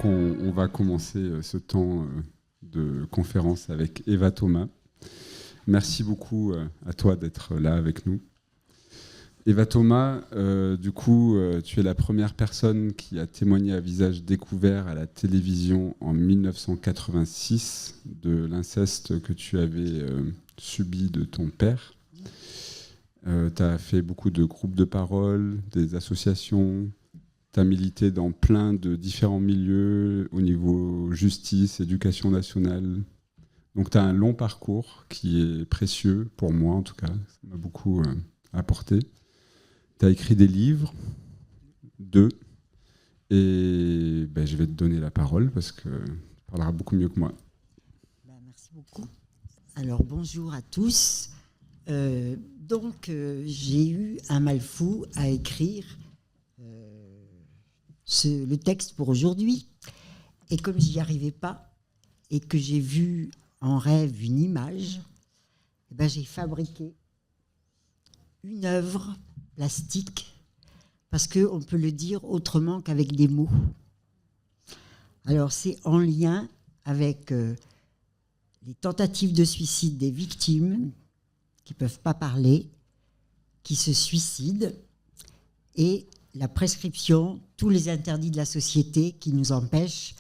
donc on va commencer ce temps de conférence avec Eva Thomas. Merci beaucoup à toi d'être là avec nous. Eva Thomas, tu es la première personne qui a témoigné à visage découvert à la télévision en 1986 de l'inceste que tu avais subi de ton père. Tu as fait beaucoup de groupes de parole, des associations, tu as milité dans plein de différents milieux au niveau justice, éducation nationale. Donc tu as un long parcours qui est précieux pour moi en tout cas, ça m'a beaucoup apporté. Tu as écrit des livres, 2, et je vais te donner la parole parce que tu parleras beaucoup mieux que moi. Merci beaucoup. Alors bonjour à tous. J'ai eu un mal fou à écrire le texte pour aujourd'hui. Et comme j'y arrivais pas et que j'ai vu en rêve une image, j'ai fabriqué une œuvre plastique, parce qu'on peut le dire autrement qu'avec des mots. Alors c'est en lien avec les tentatives de suicide des victimes qui ne peuvent pas parler, qui se suicident, et la prescription, tous les interdits de la société qui nous empêchent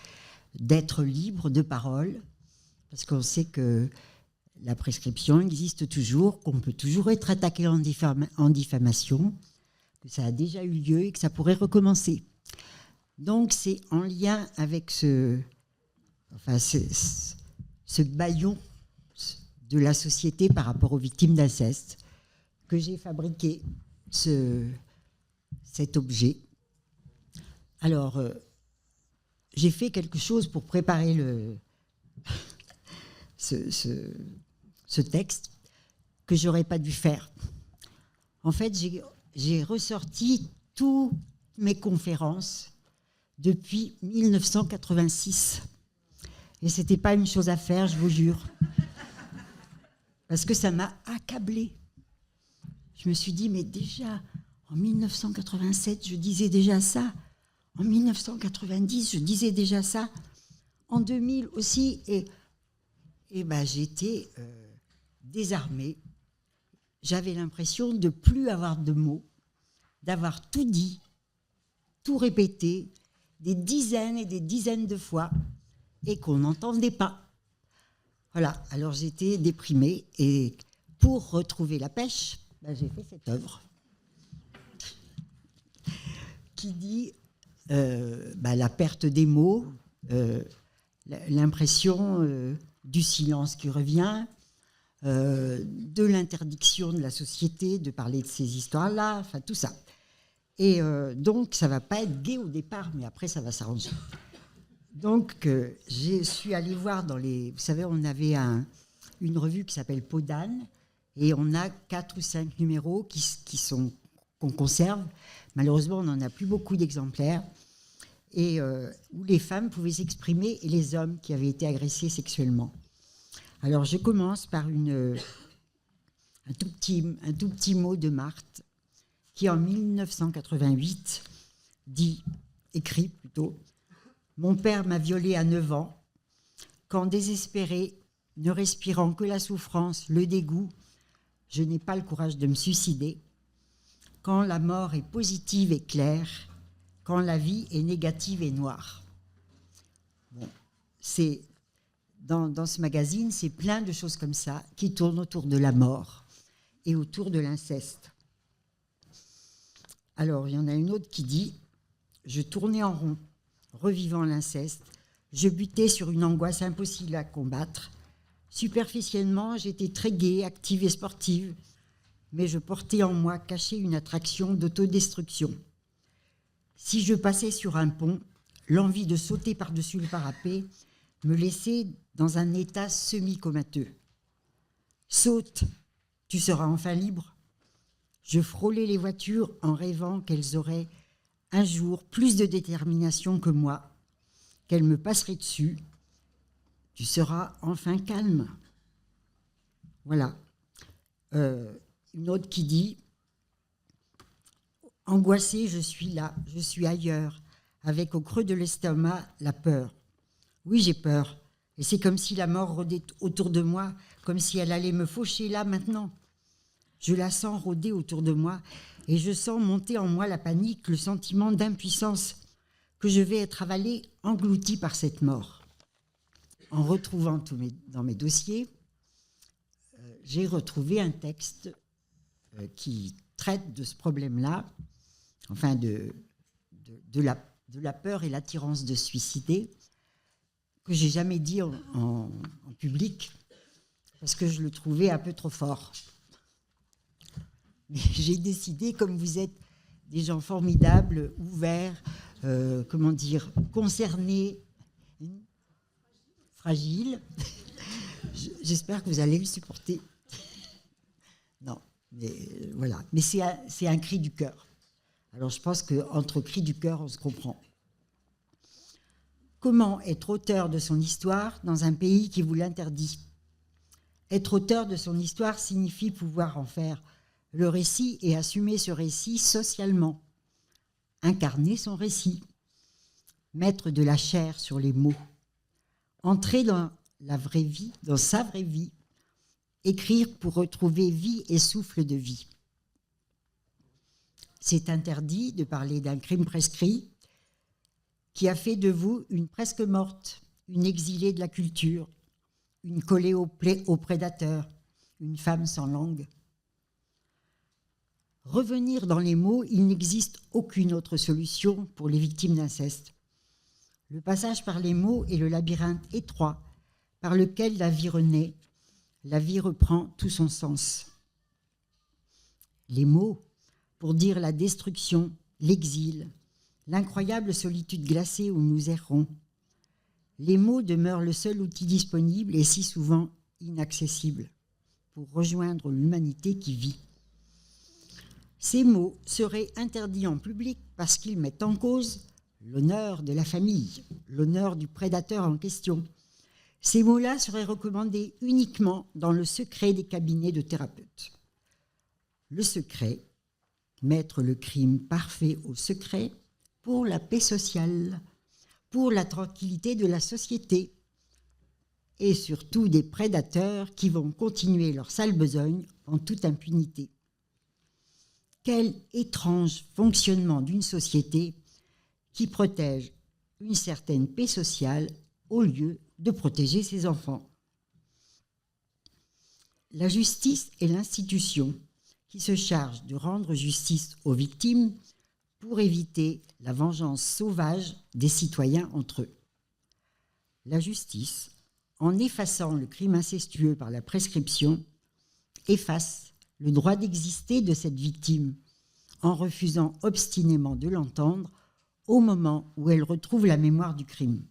d'être libres de parole, parce qu'on sait que la prescription existe toujours, qu'on peut toujours être attaqué en diffamation, que ça a déjà eu lieu et que ça pourrait recommencer. Donc c'est en lien avec ce bâillon de la société par rapport aux victimes d'inceste que j'ai fabriqué cet objet. Alors, j'ai fait quelque chose pour préparer ce texte que j'aurais pas dû faire. En fait, j'ai ressorti toutes mes conférences depuis 1986. Et c'était pas une chose à faire, je vous jure. Parce que ça m'a accablée. Je me suis dit, mais déjà, en 1987, je disais déjà ça. En 1990, je disais déjà ça. En 2000 aussi. Et j'étais désarmée. J'avais l'impression de ne plus avoir de mots, d'avoir tout dit, tout répété, des dizaines et des dizaines de fois, et qu'on n'entendait pas. Voilà, alors j'étais déprimée, et pour retrouver la pêche, j'ai fait cette œuvre qui dit la perte des mots, l'impression du silence qui revient, de l'interdiction de la société de parler de ces histoires-là, enfin tout ça. Et donc ça ne va pas être gai au départ, mais après ça va s'arranger. Donc je suis allée voir dans les... Vous savez, on avait une revue qui s'appelle Peau d'âne, et on a 4 ou 5 numéros qu'on conserve. Malheureusement, on n'en a plus beaucoup d'exemplaires. Et où les femmes pouvaient s'exprimer et les hommes qui avaient été agressés sexuellement. Alors je commence par un tout petit mot de Marthe qui en 1988 écrit plutôt, « Mon père m'a violée à 9 ans, quand désespéré, ne respirant que la souffrance, le dégoût, je n'ai pas le courage de me suicider. Quand la mort est positive et claire, quand la vie est négative et noire. » Bon, dans ce magazine, c'est plein de choses comme ça qui tournent autour de la mort et autour de l'inceste. Alors, il y en a une autre qui dit « Je tournais en rond, revivant l'inceste. Je butais sur une angoisse impossible à combattre. Superficiellement, j'étais très gaie, active et sportive, mais je portais en moi cachée une attraction d'autodestruction. Si je passais sur un pont, l'envie de sauter par-dessus le parapet me laissait dans un état semi-comateux. Saute, tu seras enfin libre. Je frôlais les voitures en rêvant qu'elles auraient un jour plus de détermination que moi, qu'elles me passeraient dessus. Tu seras enfin calme. » Voilà. Une autre qui dit « Angoissée, je suis là, je suis ailleurs, avec au creux de l'estomac la peur. Oui, j'ai peur. Et c'est comme si la mort rôdait autour de moi, comme si elle allait me faucher là, maintenant. Je la sens rôder autour de moi et je sens monter en moi la panique, le sentiment d'impuissance, que je vais être avalée, engloutie par cette mort. En retrouvant dans mes dossiers, j'ai retrouvé un texte qui traite de ce problème-là, enfin de la peur et l'attirance de se suicider, que j'ai jamais dit en public, parce que je le trouvais un peu trop fort. Mais j'ai décidé, comme vous êtes des gens formidables, ouverts, concernés, fragiles, j'espère que vous allez le supporter. Non, mais voilà. Mais c'est un cri du cœur. Alors je pense qu'entre cris du cœur, on se comprend. Comment être auteur de son histoire dans un pays qui vous l'interdit ? Être auteur de son histoire signifie pouvoir en faire le récit et assumer ce récit socialement. Incarner son récit. Mettre de la chair sur les mots. Entrer dans la vraie vie, dans sa vraie vie. Écrire pour retrouver vie et souffle de vie. C'est interdit de parler d'un crime prescrit qui a fait de vous une presque morte, une exilée de la culture, une collée au prédateur, une femme sans langue. Revenir dans les mots, il n'existe aucune autre solution pour les victimes d'inceste. Le passage par les mots est le labyrinthe étroit par lequel la vie renaît, la vie reprend tout son sens. Les mots, pour dire la destruction, l'exil, l'incroyable solitude glacée où nous errons. Les mots demeurent le seul outil disponible et si souvent inaccessible pour rejoindre l'humanité qui vit. Ces mots seraient interdits en public parce qu'ils mettent en cause l'honneur de la famille, l'honneur du prédateur en question. Ces mots-là seraient recommandés uniquement dans le secret des cabinets de thérapeutes. Le secret, mettre le crime parfait au secret pour la paix sociale, pour la tranquillité de la société et surtout des prédateurs qui vont continuer leur sale besogne en toute impunité. Quel étrange fonctionnement d'une société qui protège une certaine paix sociale au lieu de protéger ses enfants. La justice est l'institution qui se charge de rendre justice aux victimes pour éviter la vengeance sauvage des citoyens entre eux. La justice, en effaçant le crime incestueux par la prescription, efface le droit d'exister de cette victime en refusant obstinément de l'entendre au moment où elle retrouve la mémoire du crime.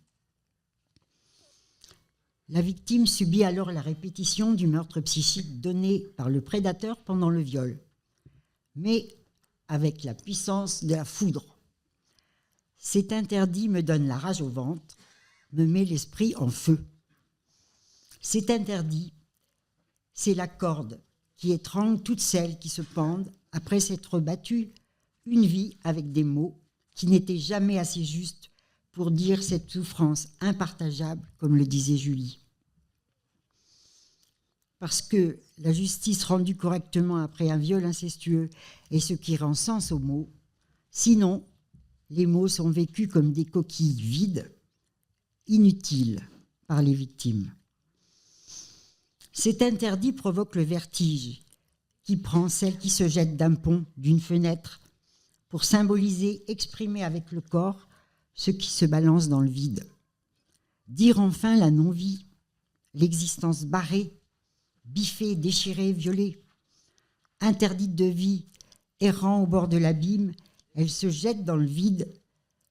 La victime subit alors la répétition du meurtre psychique donné par le prédateur pendant le viol, mais avec la puissance de la foudre. Cet interdit me donne la rage au ventre, me met l'esprit en feu. Cet interdit, c'est la corde qui étrangle toutes celles qui se pendent après s'être battues une vie avec des mots qui n'étaient jamais assez justes pour dire cette souffrance impartageable, comme le disait Julie. Parce que la justice rendue correctement après un viol incestueux est ce qui rend sens aux mots. Sinon, les mots sont vécus comme des coquilles vides, inutiles par les victimes. Cet interdit provoque le vertige qui prend celle qui se jette d'un pont, d'une fenêtre, pour symboliser, exprimer avec le corps ce qui se balance dans le vide. Dire enfin la non-vie, l'existence barrée, biffée, déchirée, violée. Interdite de vie, errant au bord de l'abîme, elle se jette dans le vide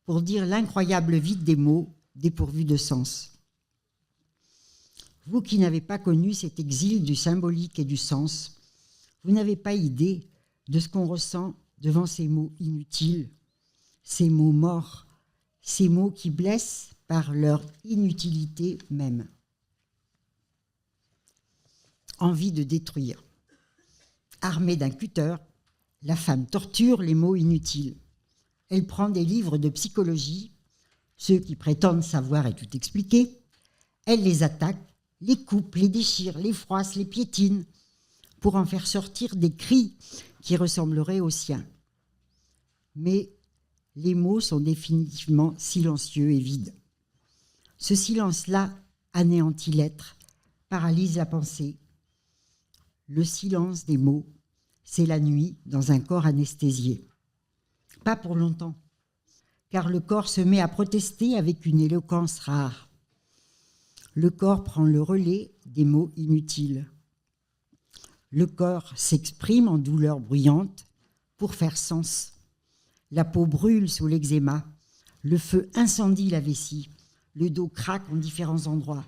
pour dire l'incroyable vide des mots dépourvus de sens. Vous qui n'avez pas connu cet exil du symbolique et du sens, vous n'avez pas idée de ce qu'on ressent devant ces mots inutiles, ces mots morts, ces mots qui blessent par leur inutilité même. Envie de détruire. Armée d'un cutter, la femme torture les mots inutiles. Elle prend des livres de psychologie, ceux qui prétendent savoir et tout expliquer. Elle les attaque, les coupe, les déchire, les froisse, les piétine, pour en faire sortir des cris qui ressembleraient aux siens. Mais les mots sont définitivement silencieux et vides. Ce silence-là anéantit l'être, paralyse la pensée. Le silence des mots, c'est la nuit dans un corps anesthésié. Pas pour longtemps, car le corps se met à protester avec une éloquence rare. Le corps prend le relais des mots inutiles. Le corps s'exprime en douleur bruyante pour faire sens. La peau brûle sous l'eczéma, le feu incendie la vessie, le dos craque en différents endroits.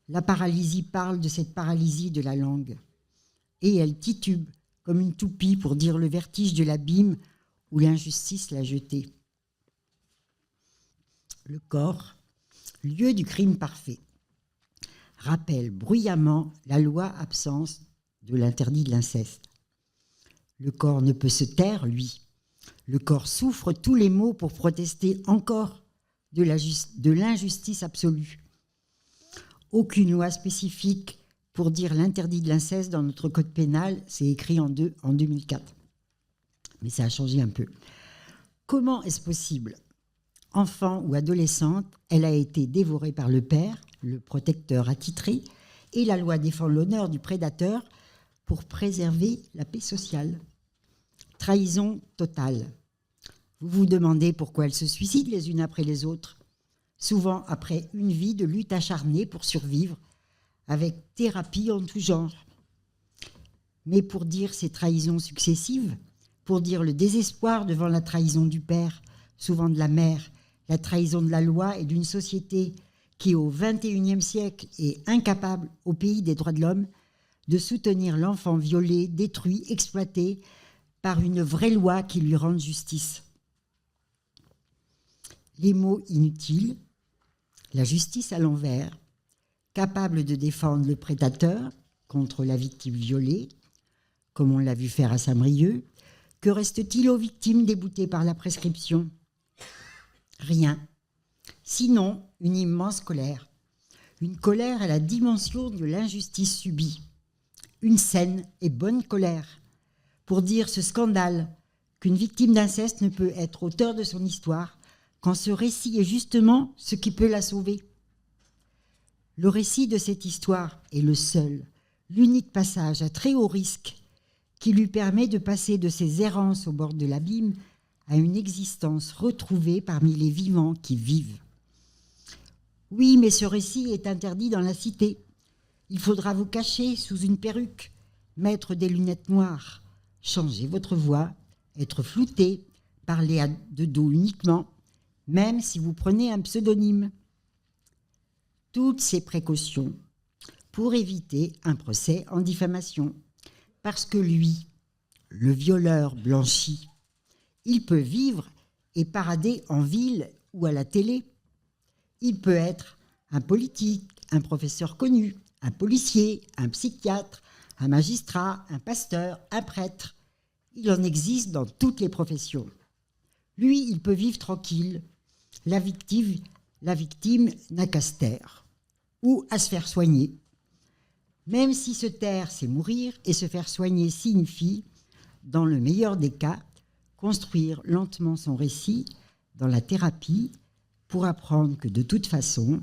La paralysie parle de cette paralysie de la langue. Et elle titube comme une toupie pour dire le vertige de l'abîme où l'injustice l'a jetée. Le corps, lieu du crime parfait, rappelle bruyamment la loi absence de l'interdit de l'inceste. Le corps ne peut se taire, lui. Le corps souffre tous les maux pour protester encore de l'injustice absolue. Aucune loi spécifique pour dire l'interdit de l'inceste dans notre code pénal, c'est écrit en 2004. Mais ça a changé un peu. Comment est-ce possible ? Enfant ou adolescente, elle a été dévorée par le père, le protecteur attitré, et la loi défend l'honneur du prédateur pour préserver la paix sociale. Trahison totale. Vous vous demandez pourquoi elles se suicident les unes après les autres, souvent après une vie de lutte acharnée pour survivre, avec thérapie en tout genre. Mais pour dire ces trahisons successives, pour dire le désespoir devant la trahison du père, souvent de la mère, la trahison de la loi et d'une société qui, au XXIe siècle, est incapable, au pays des droits de l'homme, de soutenir l'enfant violé, détruit, exploité par une vraie loi qui lui rende justice. Les mots inutiles, la justice à l'envers, capable de défendre le prédateur contre la victime violée, comme on l'a vu faire à Saint-Brieuc. Que reste-t-il aux victimes déboutées par la prescription ? Rien. Sinon, une immense colère. Une colère à la dimension de l'injustice subie. Une saine et bonne colère. Pour dire ce scandale qu'une victime d'inceste ne peut être auteur de son histoire quand ce récit est justement ce qui peut la sauver. Le récit de cette histoire est le seul, l'unique passage à très haut risque qui lui permet de passer de ses errances au bord de l'abîme à une existence retrouvée parmi les vivants qui vivent. Oui, mais ce récit est interdit dans la cité. Il faudra vous cacher sous une perruque, mettre des lunettes noires, changer votre voix, être flouté, parler de dos uniquement, même si vous prenez un pseudonyme. Toutes ces précautions pour éviter un procès en diffamation. Parce que lui, le violeur blanchi, il peut vivre et parader en ville ou à la télé. Il peut être un politique, un professeur connu, un policier, un psychiatre, un magistrat, un pasteur, un prêtre. Il en existe dans toutes les professions. Lui, il peut vivre tranquille. La victime n'a qu'à se taire ou à se faire soigner. Même si se taire, c'est mourir, et se faire soigner signifie, dans le meilleur des cas, construire lentement son récit dans la thérapie pour apprendre que de toute façon,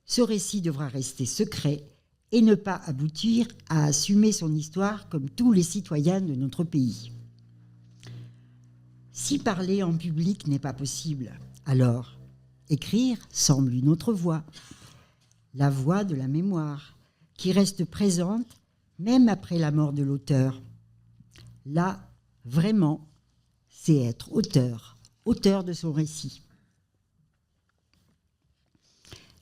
ce récit devra rester secret et ne pas aboutir à assumer son histoire comme tous les citoyens de notre pays. Si parler en public n'est pas possible, alors écrire semble une autre voie, la voie de la mémoire, qui reste présente même après la mort de l'auteur. Là, vraiment, c'est être auteur de son récit.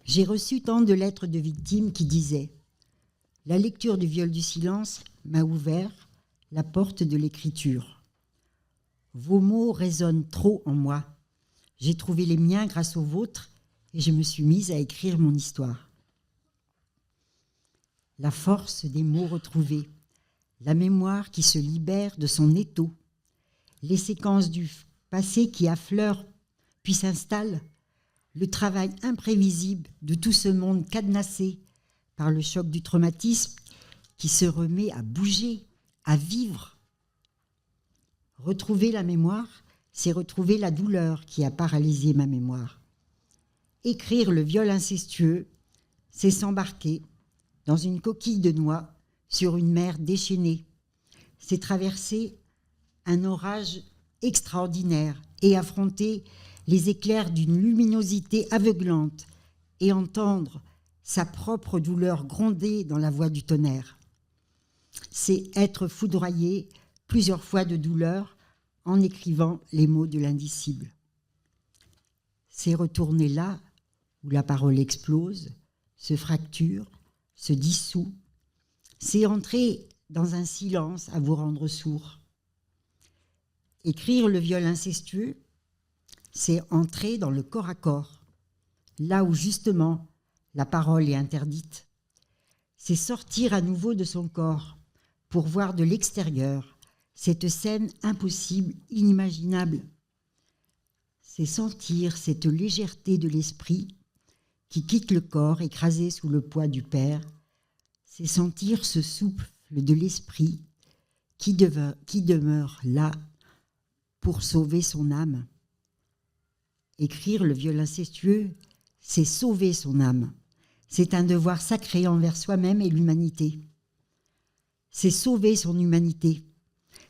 J'ai reçu tant de lettres de victimes qui disaient « La lecture du viol du silence m'a ouvert la porte de l'écriture. Vos mots résonnent trop en moi. J'ai trouvé les miens grâce aux vôtres et je me suis mise à écrire mon histoire. » La force des mots retrouvés, la mémoire qui se libère de son étau, les séquences du passé qui affleure puis s'installe, le travail imprévisible de tout ce monde cadenassé par le choc du traumatisme qui se remet à bouger, à vivre. Retrouver la mémoire, c'est retrouver la douleur qui a paralysé ma mémoire. Écrire le viol incestueux, c'est s'embarquer dans une coquille de noix sur une mer déchaînée. C'est traverser un orage extraordinaire et affronter les éclairs d'une luminosité aveuglante et entendre sa propre douleur gronder dans la voix du tonnerre. C'est être foudroyé plusieurs fois de douleur en écrivant les mots de l'indicible. C'est retourner là où la parole explose, se fracture, se dissout. C'est entrer dans un silence à vous rendre sourd. Écrire le viol incestueux, c'est entrer dans le corps à corps, là où justement la parole est interdite. C'est sortir à nouveau de son corps pour voir de l'extérieur cette scène impossible, inimaginable. C'est sentir cette légèreté de l'esprit qui quitte le corps écrasé sous le poids du Père. C'est sentir ce souffle de l'esprit qui demeure là pour sauver son âme. Écrire le viol incestueux, c'est sauver son âme. C'est un devoir sacré envers soi-même et l'humanité. C'est sauver son humanité.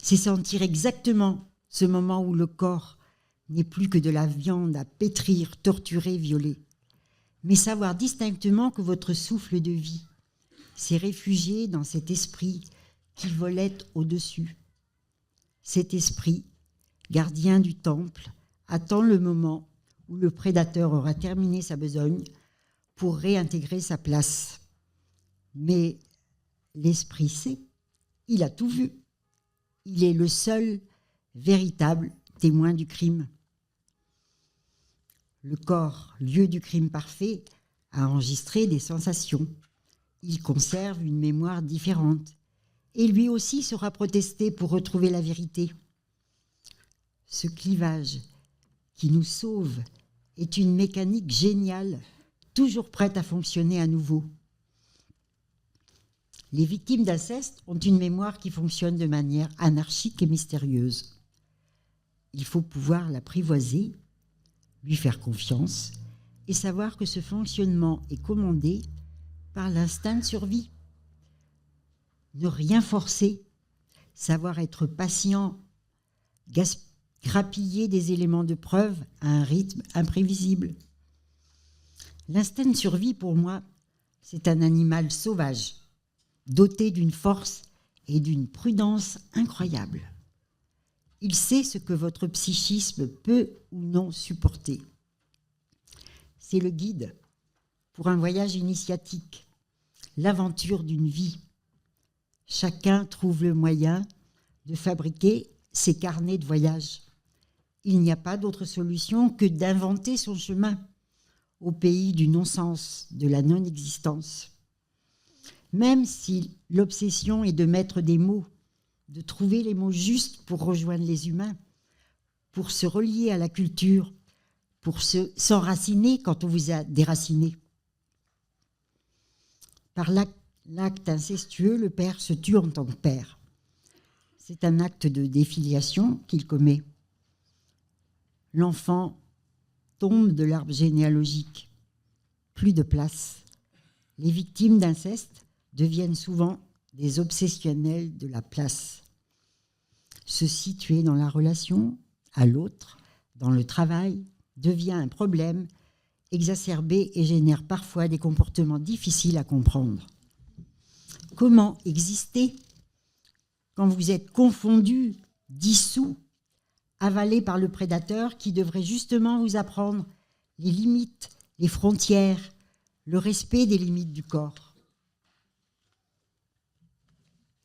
C'est sentir exactement ce moment où le corps n'est plus que de la viande à pétrir, torturer, violer. Mais savoir distinctement que votre souffle de vie s'est réfugié dans cet esprit qui volette au-dessus. Cet esprit, gardien du temple, attend le moment où le prédateur aura terminé sa besogne pour réintégrer sa place. Mais l'esprit sait, il a tout vu. Il est le seul véritable témoin du crime. Le corps, lieu du crime parfait, a enregistré des sensations. Il conserve une mémoire différente. Et lui aussi sera protesté pour retrouver la vérité. Ce clivage qui nous sauve est une mécanique géniale, toujours prête à fonctionner à nouveau. Les victimes d'inceste ont une mémoire qui fonctionne de manière anarchique et mystérieuse. Il faut pouvoir l'apprivoiser, lui faire confiance et savoir que ce fonctionnement est commandé par l'instinct de survie. Ne rien forcer, savoir être patient, grappiller des éléments de preuve à un rythme imprévisible. L'instinct de survie, pour moi, c'est un animal sauvage, doté d'une force et d'une prudence incroyables. Il sait ce que votre psychisme peut ou non supporter. C'est le guide pour un voyage initiatique, l'aventure d'une vie. Chacun trouve le moyen de fabriquer ses carnets de voyage. Il n'y a pas d'autre solution que d'inventer son chemin au pays du non-sens, de la non-existence. Même si l'obsession est de mettre des mots, de trouver les mots justes pour rejoindre les humains, pour se relier à la culture, pour s'enraciner quand on vous a déraciné. Par l'acte incestueux, le père se tue en tant que père. C'est un acte de défiliation qu'il commet. L'enfant tombe de l'arbre généalogique. Plus de place. Les victimes d'inceste deviennent souvent des obsessionnels de la place. Se situer dans la relation à l'autre, dans le travail, devient un problème exacerbé et génère parfois des comportements difficiles à comprendre. Comment exister quand vous êtes confondu, dissous, avalé par le prédateur qui devrait justement vous apprendre les limites, les frontières, le respect des limites du corps?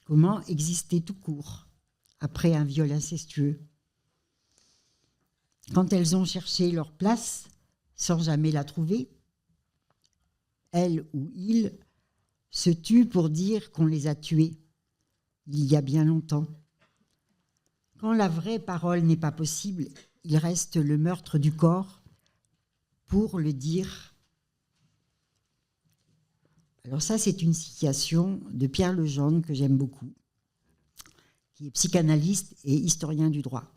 Comment exister tout court après un viol incestueux? Quand elles ont cherché leur place sans jamais la trouver, elles ou ils se tuent pour dire qu'on les a tuées il y a bien longtemps. Quand la vraie parole n'est pas possible, il reste le meurtre du corps pour le dire. Alors ça, c'est une citation de Pierre Legendre que j'aime beaucoup, qui est psychanalyste et historien du droit.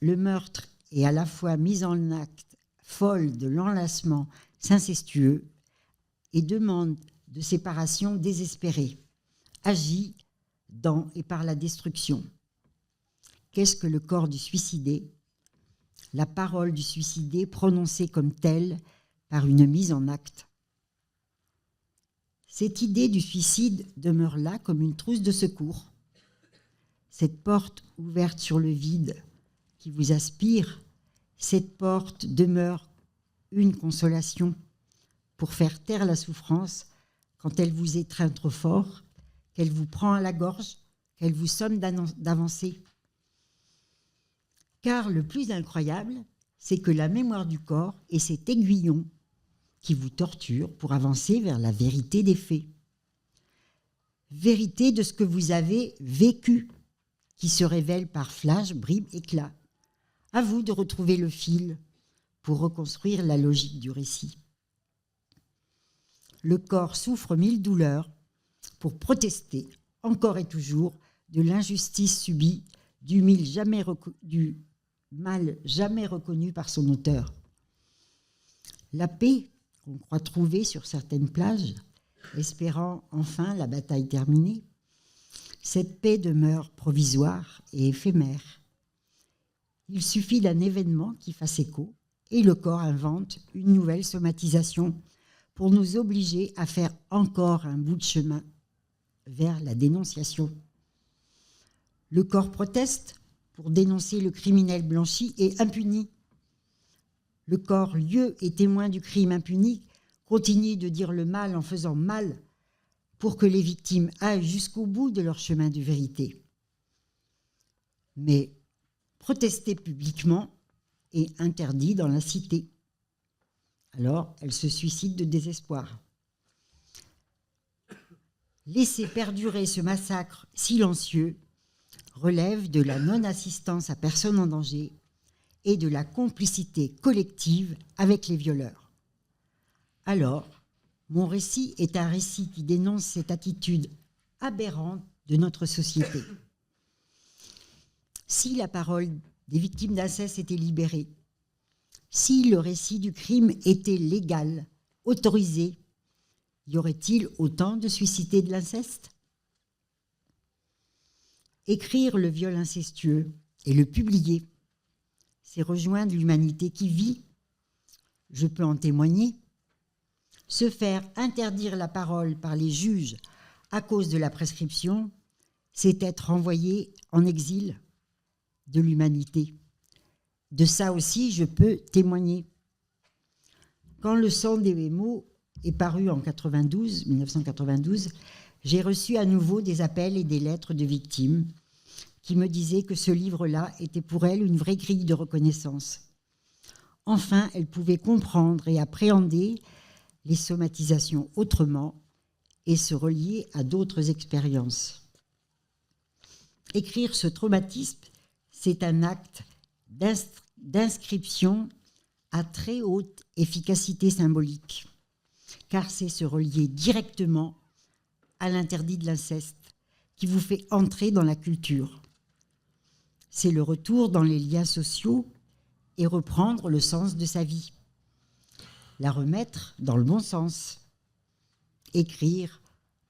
Le meurtre est à la fois mise en acte folle de l'enlacement incestueux et demande de séparation désespérée, agit dans et par la destruction. Qu'est-ce que le corps du suicidé? La parole du suicidé prononcée comme telle par une mise en acte. Cette idée du suicide demeure là comme une trousse de secours. Cette porte ouverte sur le vide qui vous aspire, cette porte demeure une consolation pour faire taire la souffrance quand elle vous étreint trop fort, qu'elle vous prend à la gorge, qu'elle vous somme d'avancer. Car le plus incroyable, c'est que la mémoire du corps est cet aiguillon qui vous torture pour avancer vers la vérité des faits. Vérité de ce que vous avez vécu, qui se révèle par flash, bribes, éclats. À vous de retrouver le fil pour reconstruire la logique du récit. Le corps souffre 1000 douleurs pour protester, encore et toujours, de l'injustice subie, du mal jamais reconnu par son auteur. La paix qu'on croit trouver sur certaines plages, espérant enfin la bataille terminée, cette paix demeure provisoire et éphémère. Il suffit d'un événement qui fasse écho et le corps invente une nouvelle somatisation pour nous obliger à faire encore un bout de chemin vers la dénonciation. Le corps proteste pour dénoncer le criminel blanchi et impuni. Le corps, lieu et témoin du crime impuni, continue de dire le mal en faisant mal pour que les victimes aillent jusqu'au bout de leur chemin de vérité. Mais protester publiquement est interdit dans la cité. Alors, elle se suicide de désespoir. Laisser perdurer ce massacre silencieux relève de la non-assistance à personne en danger et de la complicité collective avec les violeurs. Alors, mon récit est un récit qui dénonce cette attitude aberrante de notre société. Si la parole des victimes d'inceste était libérée, si le récit du crime était légal, autorisé, y aurait-il autant de suicides de l'inceste? Écrire le viol incestueux et le publier, c'est rejoindre l'humanité qui vit, je peux en témoigner. Se faire interdire la parole par les juges à cause de la prescription, c'est être envoyé en exil de l'humanité. De ça aussi, je peux témoigner. Quand Le sang des mots est paru en 1992, j'ai reçu à nouveau des appels et des lettres de victimes qui me disaient que ce livre-là était pour elles une vraie grille de reconnaissance. Enfin, elles pouvaient comprendre et appréhender les somatisations autrement et se relier à d'autres expériences. Écrire ce traumatisme, c'est un acte d'inscription à très haute efficacité symbolique, car c'est se relier directement à l'interdit de l'inceste qui vous fait entrer dans la culture. C'est le retour dans les liens sociaux et reprendre le sens de sa vie. La remettre dans le bon sens. Écrire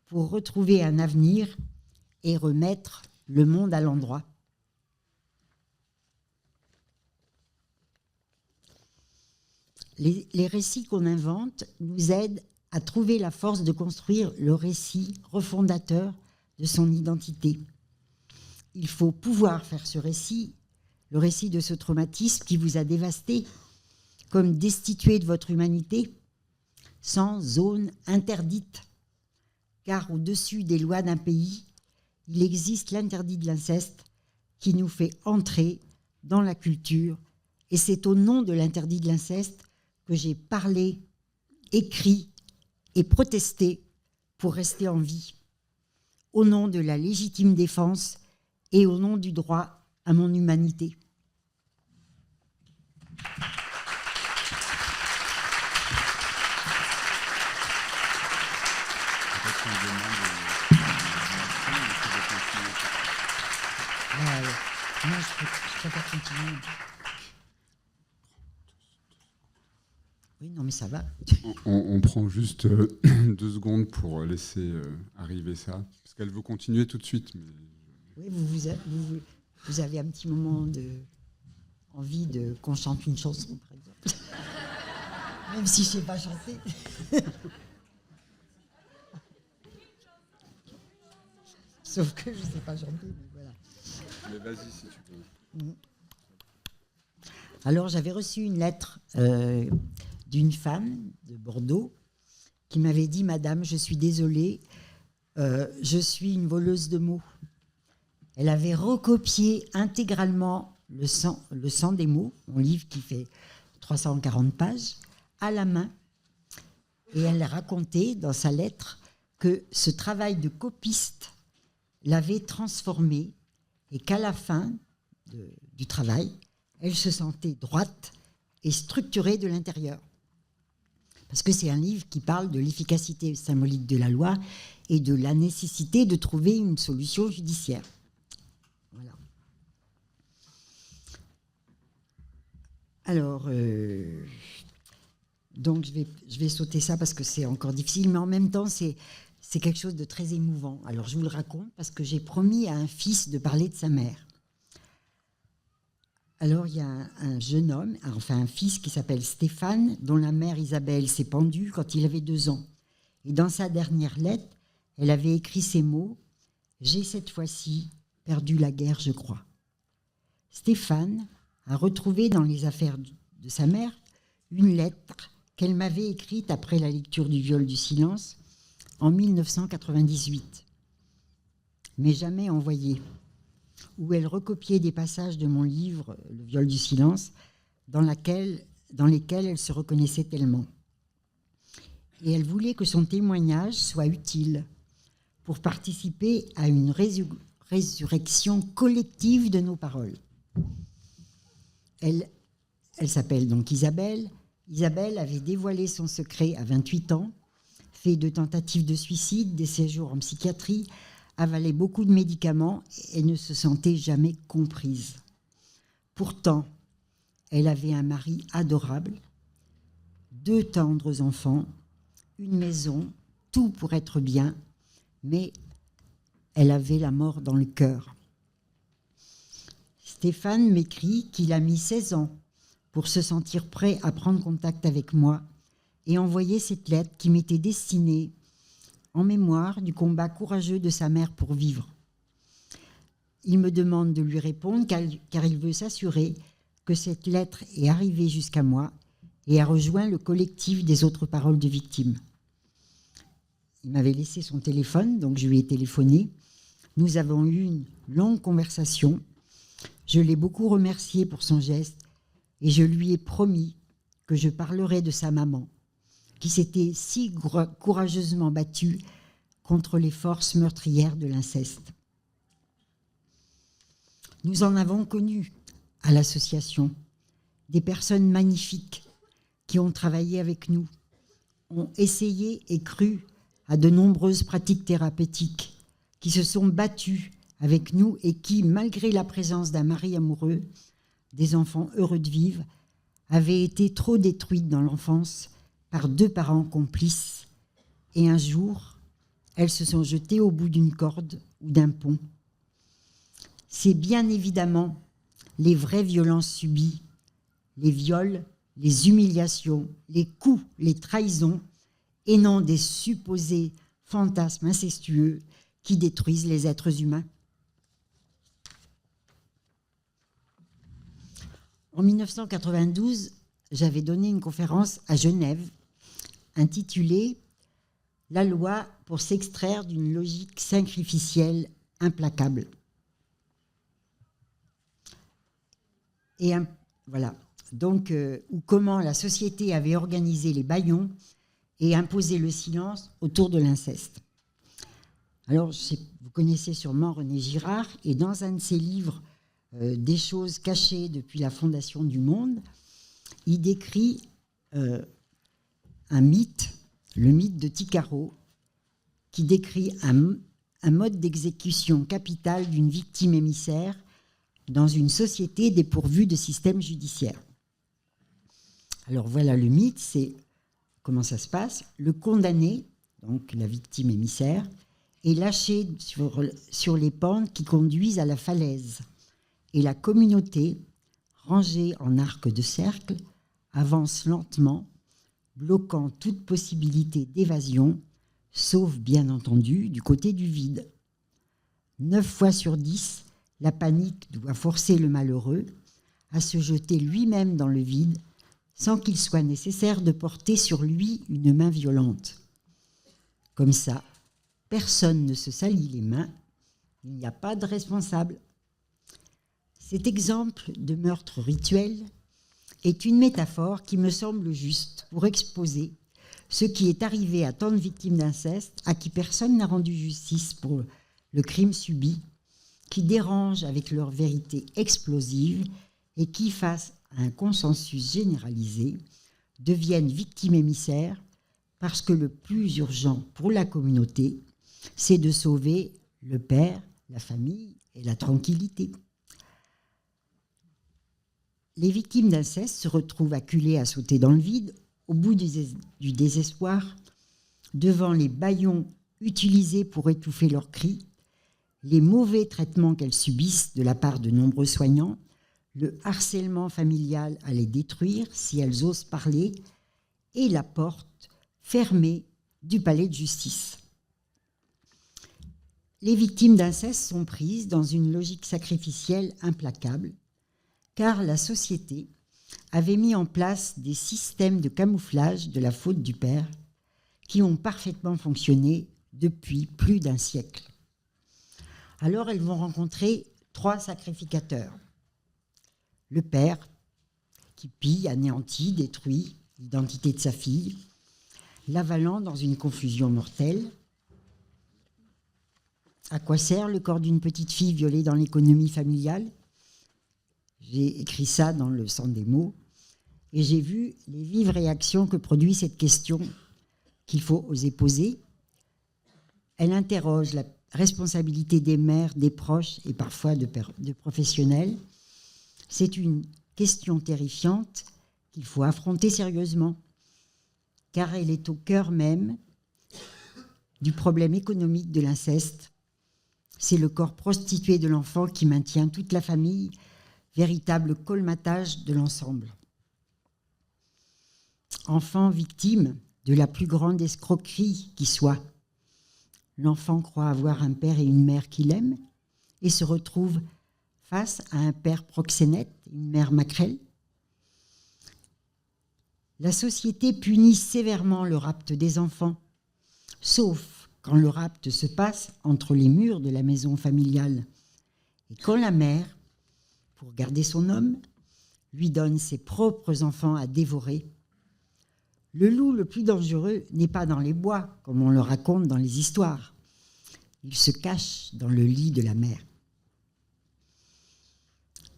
pour retrouver un avenir et remettre le monde à l'endroit. Les récits qu'on invente nous aident à trouver la force de construire le récit refondateur de son identité. Il faut pouvoir faire ce récit, le récit de ce traumatisme qui vous a dévasté, comme destitué de votre humanité, sans zone interdite. Car au-dessus des lois d'un pays, il existe l'interdit de l'inceste qui nous fait entrer dans la culture. Et c'est au nom de l'interdit de l'inceste que j'ai parlé, écrit et protesté pour rester en vie. Au nom de la légitime défense et au nom du droit à mon humanité. Non, je préfère continuer. Oui, non, mais ça va. On prend juste 2 secondes pour laisser arriver ça, parce qu'elle veut continuer tout de suite. Mais... Oui, vous avez un petit moment envie qu'on chante une chanson, par exemple. Même si je ne sais pas chanter. Sauf que je ne sais pas chanter, mais voilà. Mais vas-y si tu veux. Alors, j'avais reçu une lettre d'une femme de Bordeaux qui m'avait dit « Madame, je suis désolée, je suis une voleuse de mots ». Elle avait recopié intégralement le sang des mots, mon livre qui fait 340 pages, à la main. Et elle racontait dans sa lettre que ce travail de copiste l'avait transformée et qu'à la fin du travail, elle se sentait droite et structurée de l'intérieur. Parce que c'est un livre qui parle de l'efficacité symbolique de la loi et de la nécessité de trouver une solution judiciaire. Voilà. Alors, donc je vais sauter ça parce que c'est encore difficile, mais en même temps, c'est quelque chose de très émouvant. Alors, je vous le raconte parce que j'ai promis à un fils de parler de sa mère. Alors, il y a un jeune homme, enfin un fils qui s'appelle Stéphane, dont la mère Isabelle s'est pendue quand il avait 2 ans. Et dans sa dernière lettre, elle avait écrit ces mots « J'ai cette fois-ci perdu la guerre, je crois ». Stéphane a retrouvé dans les affaires de sa mère une lettre qu'elle m'avait écrite après la lecture du viol du silence en 1998, mais jamais envoyée, où elle recopiait des passages de mon livre « Le viol du silence » dans lesquels elle se reconnaissait tellement. Et elle voulait que son témoignage soit utile pour participer à une résurrection collective de nos paroles. Elle s'appelle donc Isabelle. Isabelle avait dévoilé son secret à 28 ans, fait de tentatives de suicide, des séjours en psychiatrie, avalait beaucoup de médicaments et ne se sentait jamais comprise. Pourtant, elle avait un mari adorable, 2 tendres enfants, une maison, tout pour être bien, mais elle avait la mort dans le cœur. Stéphane m'écrit qu'il a mis 16 ans pour se sentir prêt à prendre contact avec moi et envoyer cette lettre qui m'était destinée en mémoire du combat courageux de sa mère pour vivre. Il me demande de lui répondre car il veut s'assurer que cette lettre est arrivée jusqu'à moi et a rejoint le collectif des autres paroles de victimes. Il m'avait laissé son téléphone, donc je lui ai téléphoné. Nous avons eu une longue conversation. Je l'ai beaucoup remercié pour son geste et je lui ai promis que je parlerai de sa maman, qui s'était si courageusement battue contre les forces meurtrières de l'inceste. Nous en avons connu à l'association des personnes magnifiques qui ont travaillé avec nous, ont essayé et cru à de nombreuses pratiques thérapeutiques, qui se sont battues avec nous et qui, malgré la présence d'un mari amoureux, des enfants heureux de vivre, avaient été trop détruites dans l'enfance par 2 parents complices. Et un jour, elles se sont jetées au bout d'une corde ou d'un pont. C'est bien évidemment les vraies violences subies, les viols, les humiliations, les coups, les trahisons, et non des supposés fantasmes incestueux qui détruisent les êtres humains. En 1992, j'avais donné une conférence à Genève intitulée « La loi pour s'extraire d'une logique sacrificielle implacable ». Et voilà, donc, ou comment la société avait organisé les bâillons et imposé le silence autour de l'inceste. Alors, vous connaissez sûrement René Girard, et dans un de ses livres, Des choses cachées depuis la fondation du monde, il décrit un mythe, le mythe de Ticaro, qui décrit un mode d'exécution capital d'une victime émissaire dans une société dépourvue de système judiciaire. Alors voilà le mythe, c'est comment ça se passe. Le condamné, donc la victime émissaire, est lâché sur les pentes qui conduisent à la falaise. Et la communauté, rangée en arc de cercle, avance lentement, bloquant toute possibilité d'évasion, sauf bien entendu du côté du vide. 9 fois sur 10, la panique doit forcer le malheureux à se jeter lui-même dans le vide sans qu'il soit nécessaire de porter sur lui une main violente. Comme ça, personne ne se salit les mains, il n'y a pas de responsable. Cet exemple de meurtre rituel est une métaphore qui me semble juste pour exposer ce qui est arrivé à tant de victimes d'inceste à qui personne n'a rendu justice pour le crime subi, qui dérangent avec leur vérité explosive et qui, face à un consensus généralisé, deviennent victimes émissaires parce que le plus urgent pour la communauté, c'est de sauver le père, la famille et la tranquillité. Les victimes d'inceste se retrouvent acculées à sauter dans le vide, au bout du désespoir, devant les bâillons utilisés pour étouffer leurs cris, les mauvais traitements qu'elles subissent de la part de nombreux soignants, le harcèlement familial à les détruire si elles osent parler, et la porte fermée du palais de justice. Les victimes d'inceste sont prises dans une logique sacrificielle implacable, car la société avait mis en place des systèmes de camouflage de la faute du père qui ont parfaitement fonctionné depuis plus d'un siècle. Alors elles vont rencontrer 3 sacrificateurs. Le père, qui pille, anéantit, détruit l'identité de sa fille, l'avalant dans une confusion mortelle. À quoi sert le corps d'une petite fille violée dans l'économie familiale ? J'ai écrit ça dans le centre des mots et j'ai vu les vives réactions que produit cette question qu'il faut oser poser. Elle interroge la responsabilité des mères, des proches et parfois de professionnels. C'est une question terrifiante qu'il faut affronter sérieusement, car elle est au cœur même du problème économique de l'inceste. C'est le corps prostitué de l'enfant qui maintient toute la famille, véritable colmatage de l'ensemble. Enfant victime de la plus grande escroquerie qui soit, l'enfant croit avoir un père et une mère qu'il aime et se retrouve face à un père proxénète, une mère maquerelle. La société punit sévèrement le rapt des enfants, sauf quand le rapt se passe entre les murs de la maison familiale et quand la mère, pour garder son homme, lui donne ses propres enfants à dévorer. Le loup le plus dangereux n'est pas dans les bois, comme on le raconte dans les histoires. Il se cache dans le lit de la mère.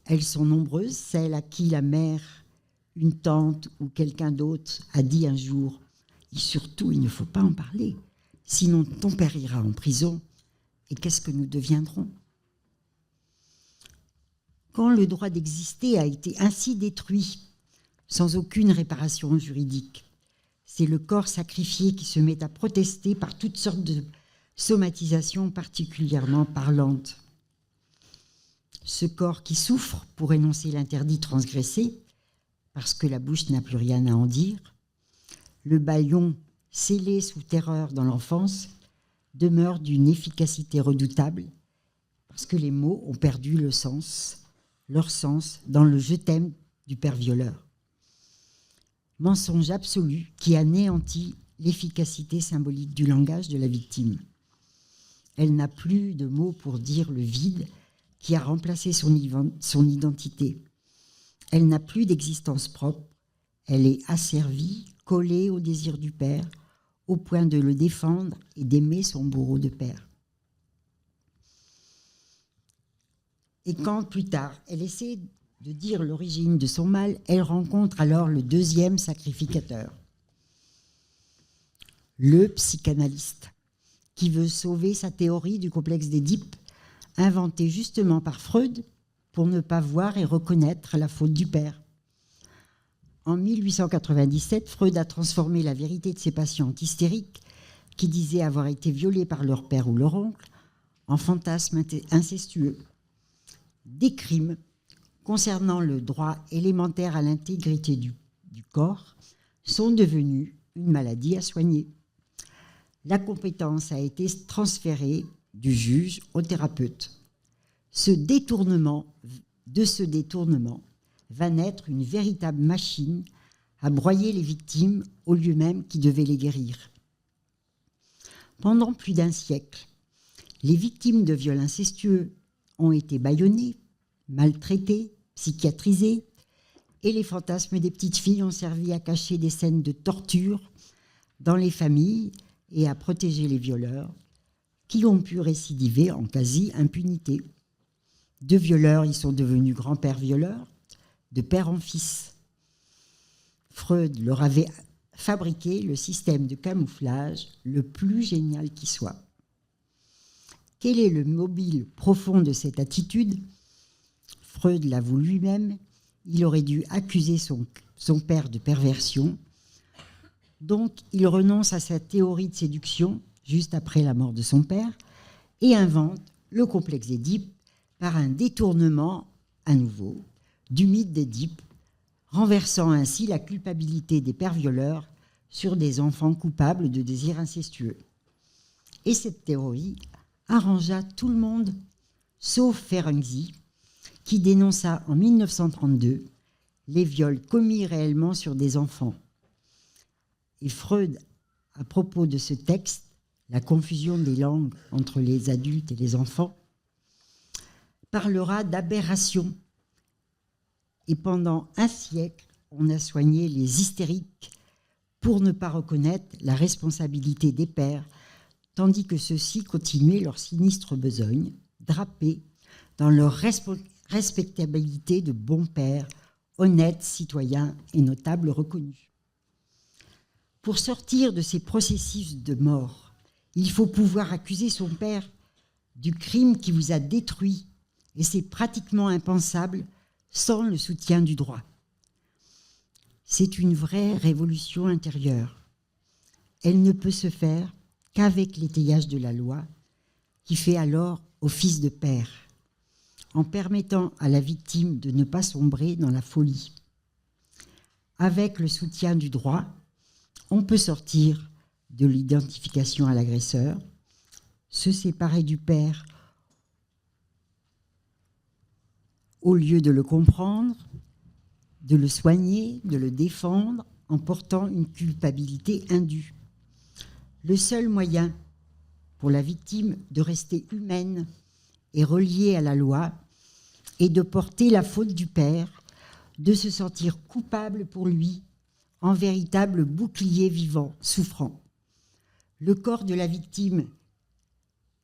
Elles sont nombreuses, celles à qui la mère, une tante ou quelqu'un d'autre a dit un jour « Et surtout, il ne faut pas en parler, sinon ton père ira en prison, et qu'est-ce que nous deviendrons ?» Quand le droit d'exister a été ainsi détruit, sans aucune réparation juridique, c'est le corps sacrifié qui se met à protester par toutes sortes de somatisations particulièrement parlantes. Ce corps qui souffre pour énoncer l'interdit transgressé, parce que la bouche n'a plus rien à en dire, le bâillon scellé sous terreur dans l'enfance demeure d'une efficacité redoutable, parce que les mots ont perdu leur sens dans le « je t'aime » du père violeur. Mensonge absolu qui anéantit l'efficacité symbolique du langage de la victime. Elle n'a plus de mots pour dire le vide qui a remplacé son identité. Elle n'a plus d'existence propre. Elle est asservie, collée au désir du père, au point de le défendre et d'aimer son bourreau de père. Et quand, plus tard, elle essaie de dire l'origine de son mal, elle rencontre alors le 2e sacrificateur, le psychanalyste, qui veut sauver sa théorie du complexe d'Édipe, inventée justement par Freud pour ne pas voir et reconnaître la faute du père. En 1897, Freud a transformé la vérité de ses patientes hystériques qui disaient avoir été violées par leur père ou leur oncle en fantasmes incestueux. Des crimes concernant le droit élémentaire à l'intégrité du corps sont devenus une maladie à soigner. La compétence a été transférée du juge au thérapeute. De ce détournement va naître une véritable machine à broyer les victimes au lieu même qui devaient les guérir. Pendant plus d'un siècle, les victimes de viols incestueux ont été bâillonnées, maltraitées, psychiatrisées, et les fantasmes des petites filles ont servi à cacher des scènes de torture dans les familles et à protéger les violeurs qui ont pu récidiver en quasi-impunité. De violeurs, ils sont devenus grands-pères violeurs, de père en fils. Freud leur avait fabriqué le système de camouflage le plus génial qui soit. Quel est le mobile profond de cette attitude ? Freud l'avoue lui-même, il aurait dû accuser son père de perversion. Donc, il renonce à sa théorie de séduction juste après la mort de son père et invente le complexe d'Édipe par un détournement, à nouveau, du mythe d'Édipe, renversant ainsi la culpabilité des pères violeurs sur des enfants coupables de désirs incestueux. Et cette théorie arrangea tout le monde, sauf Ferenczi, qui dénonça en 1932 les viols commis réellement sur des enfants. Et Freud, à propos de ce texte, la confusion des langues entre les adultes et les enfants, parlera d'aberration. Et pendant un siècle, on a soigné les hystériques pour ne pas reconnaître la responsabilité des pères, tandis que ceux-ci continuaient leur sinistre besogne, drapés dans leur respectabilité de bons pères, honnêtes citoyens et notables reconnus. Pour sortir de ces processus de mort, il faut pouvoir accuser son père du crime qui vous a détruit, et c'est pratiquement impensable sans le soutien du droit. C'est une vraie révolution intérieure. Elle ne peut se faire qu'avec l'étayage de la loi, qui fait alors office de père, en permettant à la victime de ne pas sombrer dans la folie. Avec le soutien du droit, on peut sortir de l'identification à l'agresseur, se séparer du père au lieu de le comprendre, de le soigner, de le défendre en portant une culpabilité indue. Le seul moyen pour la victime de rester humaine et reliée à la loi est de porter la faute du père, de se sentir coupable pour lui, en véritable bouclier vivant, souffrant. Le corps de la victime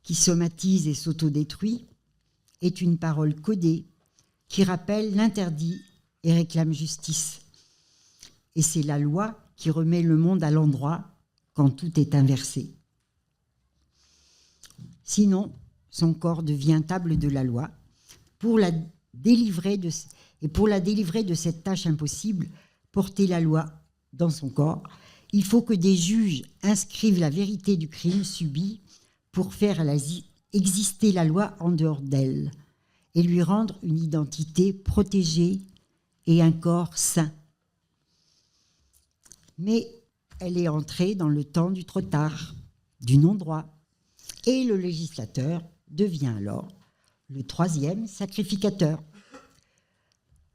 qui somatise et s'autodétruit est une parole codée qui rappelle l'interdit et réclame justice. Et c'est la loi qui remet le monde à l'endroit quand tout est inversé. Sinon, son corps devient table de la loi. Pour la délivrer de cette tâche impossible, porter la loi dans son corps, il faut que des juges inscrivent la vérité du crime subi pour faire exister la loi en dehors d'elle et lui rendre une identité protégée et un corps sain. Mais elle est entrée dans le temps du trop tard, du non-droit, et le législateur devient alors le troisième sacrificateur.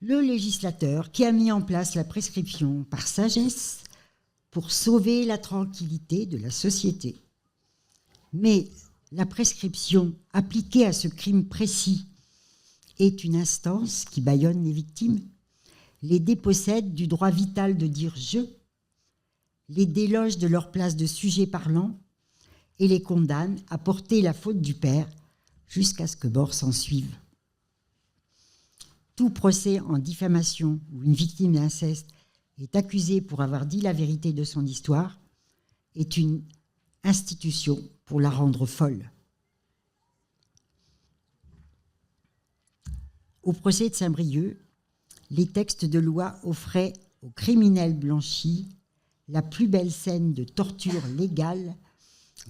Le législateur qui a mis en place la prescription par sagesse pour sauver la tranquillité de la société. Mais la prescription appliquée à ce crime précis est une instance qui bâillonne les victimes, les dépossède du droit vital de dire « je », les déloge de leur place de sujet parlant et les condamne à porter la faute du père jusqu'à ce que mort s'en suive. Tout procès en diffamation où une victime d'inceste est accusée pour avoir dit la vérité de son histoire est une institution pour la rendre folle. Au procès de Saint-Brieuc, les textes de loi offraient aux criminels blanchis la plus belle scène de torture légale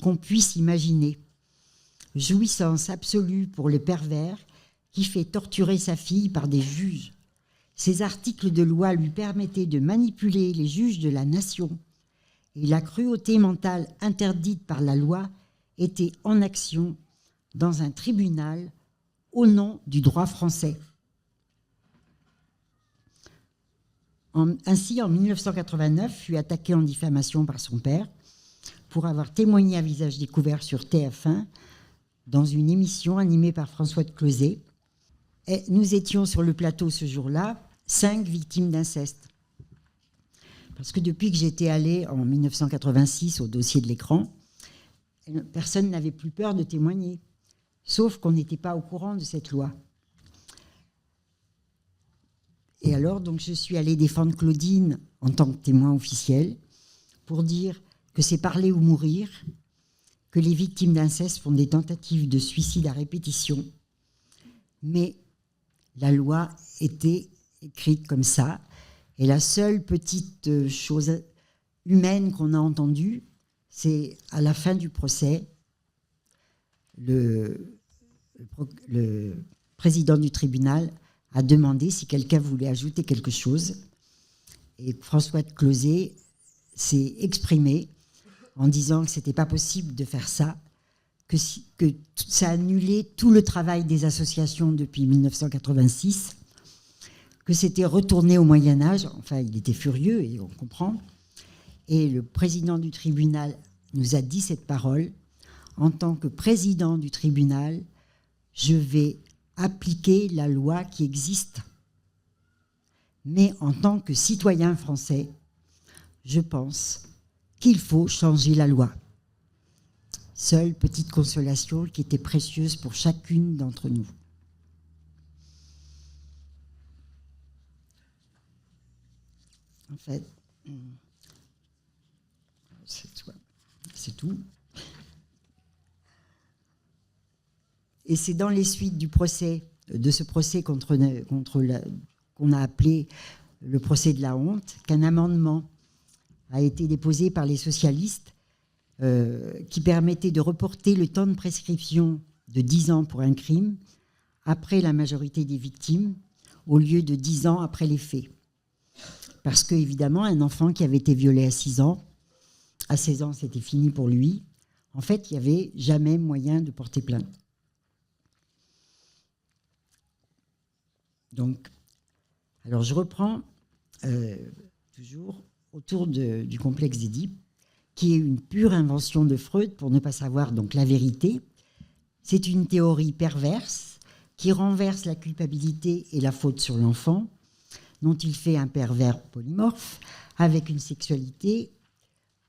qu'on puisse imaginer. Jouissance absolue pour le pervers qui fait torturer sa fille par des juges. Ces articles de loi lui permettaient de manipuler les juges de la nation, et la cruauté mentale interdite par la loi était en action dans un tribunal au nom du droit français. Ainsi, en 1989, fut attaqué en diffamation par son père pour avoir témoigné à visage découvert sur TF1 dans une émission animée par François de Closet. Et nous étions sur le plateau ce jour-là, 5 victimes d'inceste. Parce que depuis que j'étais allée en 1986 au dossier de l'écran, personne n'avait plus peur de témoigner, sauf qu'on n'était pas au courant de cette loi. Et alors, donc, je suis allée défendre Claudine en tant que témoin officiel pour dire que c'est parler ou mourir, que les victimes d'inceste font des tentatives de suicide à répétition. Mais la loi était écrite comme ça. Et la seule petite chose humaine qu'on a entendue, c'est à la fin du procès, le président du tribunal a demandé si quelqu'un voulait ajouter quelque chose. Et François de Closet s'est exprimé en disant que ce n'était pas possible de faire ça, que ça annulait tout le travail des associations depuis 1986, que c'était retourné au Moyen-Âge. Enfin, il était furieux, et on comprend. Et le président du tribunal nous a dit cette parole. En tant que président du tribunal, je vais appliquer la loi qui existe. Mais en tant que citoyen français, je pense qu'il faut changer la loi. Seule petite consolation qui était précieuse pour chacune d'entre nous. En fait, c'est tout. Et c'est dans les suites du procès, de ce procès qu'on a appelé le procès de la honte, qu'un amendement a été déposé par les socialistes qui permettait de reporter le temps de prescription de 10 ans pour un crime après la majorité des victimes, au lieu de 10 ans après les faits. Parce qu'évidemment, un enfant qui avait été violé à 6 ans, à 16 ans, c'était fini pour lui. En fait, il n'y avait jamais moyen de porter plainte. Donc, alors je reprends toujours autour du complexe d'Édipe, qui est une pure invention de Freud pour ne pas savoir donc la vérité. C'est une théorie perverse qui renverse la culpabilité et la faute sur l'enfant, dont il fait un pervers polymorphe, avec une sexualité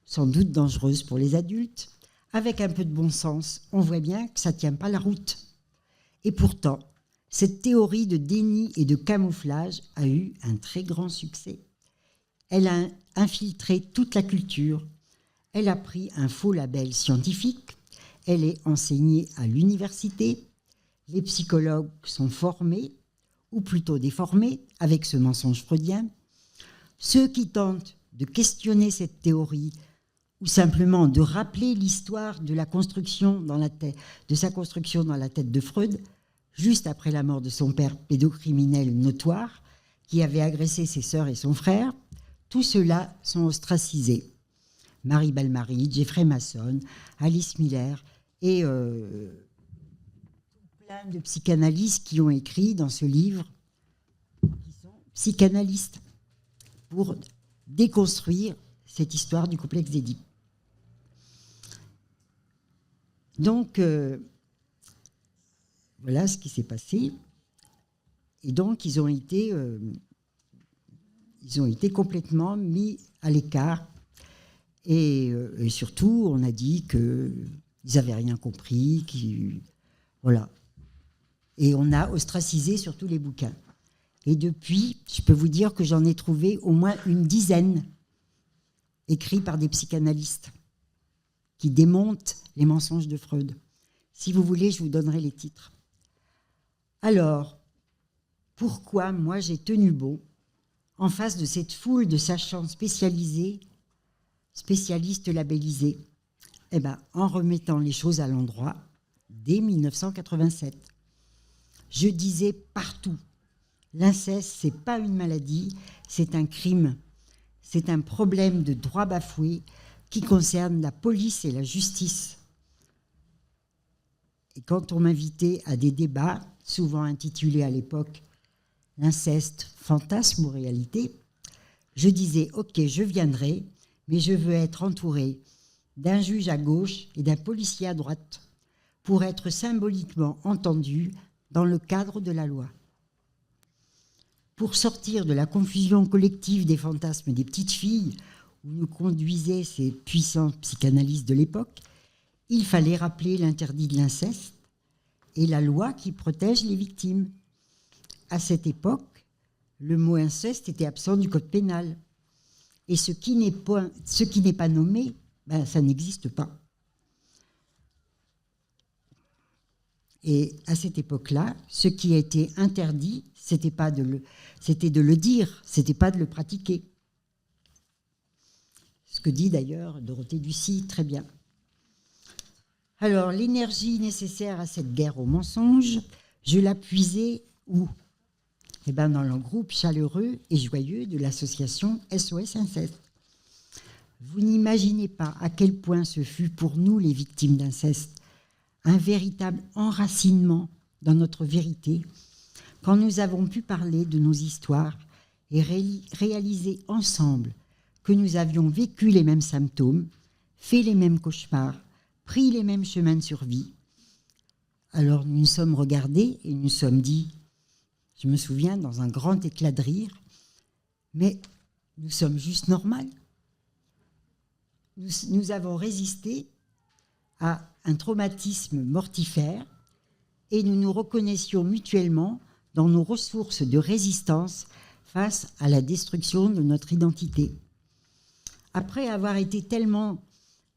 sans doute dangereuse pour les adultes. Avec un peu de bon sens, on voit bien que ça ne tient pas la route. Et pourtant, cette théorie de déni et de camouflage a eu un très grand succès. Elle a infiltré toute la culture. Elle a pris un faux label scientifique. Elle est enseignée à l'université. Les psychologues sont formés, ou plutôt déformés, avec ce mensonge freudien. Ceux qui tentent de questionner cette théorie ou simplement de rappeler l'histoire de la construction dans la tête, de sa construction dans la tête de Freud, juste après la mort de son père pédocriminel notoire, qui avait agressé ses sœurs et son frère, tous ceux-là sont ostracisés. Marie Balmary, Jeffrey Masson, Alice Miller et plein de psychanalystes qui ont écrit dans ce livre, qui sont psychanalystes, pour déconstruire cette histoire du complexe d'Édipe. Donc, voilà ce qui s'est passé. Et donc, ils ont été complètement mis à l'écart. Et surtout, on a dit qu'ils n'avaient rien compris. Voilà. Et on a ostracisé surtout les bouquins. Et depuis, je peux vous dire que j'en ai trouvé au moins une dizaine écrits par des psychanalystes. qui démonte les mensonges de Freud. Si vous voulez, je vous donnerai les titres. Alors, pourquoi moi j'ai tenu bon en face de cette foule de sachants spécialisés, spécialistes labellisés? Eh bien, en remettant les choses à l'endroit dès 1987. Je disais partout, l'inceste, c'est pas une maladie, c'est un crime. C'est un problème de droit bafoué qui concerne la police et la justice. Et quand on m'invitait à des débats, souvent intitulés à l'époque « L'inceste, fantasme ou réalité ?», je disais « Ok, je viendrai, mais je veux être entouré d'un juge à gauche et d'un policier à droite pour être symboliquement entendu dans le cadre de la loi. » Pour sortir de la confusion collective des fantasmes des petites filles où nous conduisaient ces puissants psychanalystes de l'époque, il fallait rappeler l'interdit de l'inceste et la loi qui protège les victimes. À cette époque, le mot inceste était absent du code pénal. Et ce qui n'est pas nommé, ben, ça n'existe pas. Et à cette époque-là, ce qui a été interdit, c'était de le dire, c'était pas de le pratiquer. Ce que dit d'ailleurs Dorothée Ducy très bien. Alors, l'énergie nécessaire à cette guerre au mensonge, je la puisais où ? Eh bien, dans le groupe chaleureux et joyeux de l'association SOS Inceste. Vous n'imaginez pas à quel point ce fut pour nous, les victimes d'inceste, un véritable enracinement dans notre vérité, quand nous avons pu parler de nos histoires et réaliser ensemble que nous avions vécu les mêmes symptômes, fait les mêmes cauchemars, pris les mêmes chemins de survie. Alors nous nous sommes regardés et nous nous sommes dit, je me souviens, dans un grand éclat de rire, mais nous sommes juste normales. Nous avons résisté à un traumatisme mortifère et nous nous reconnaissions mutuellement dans nos ressources de résistance face à la destruction de notre identité. Après avoir été tellement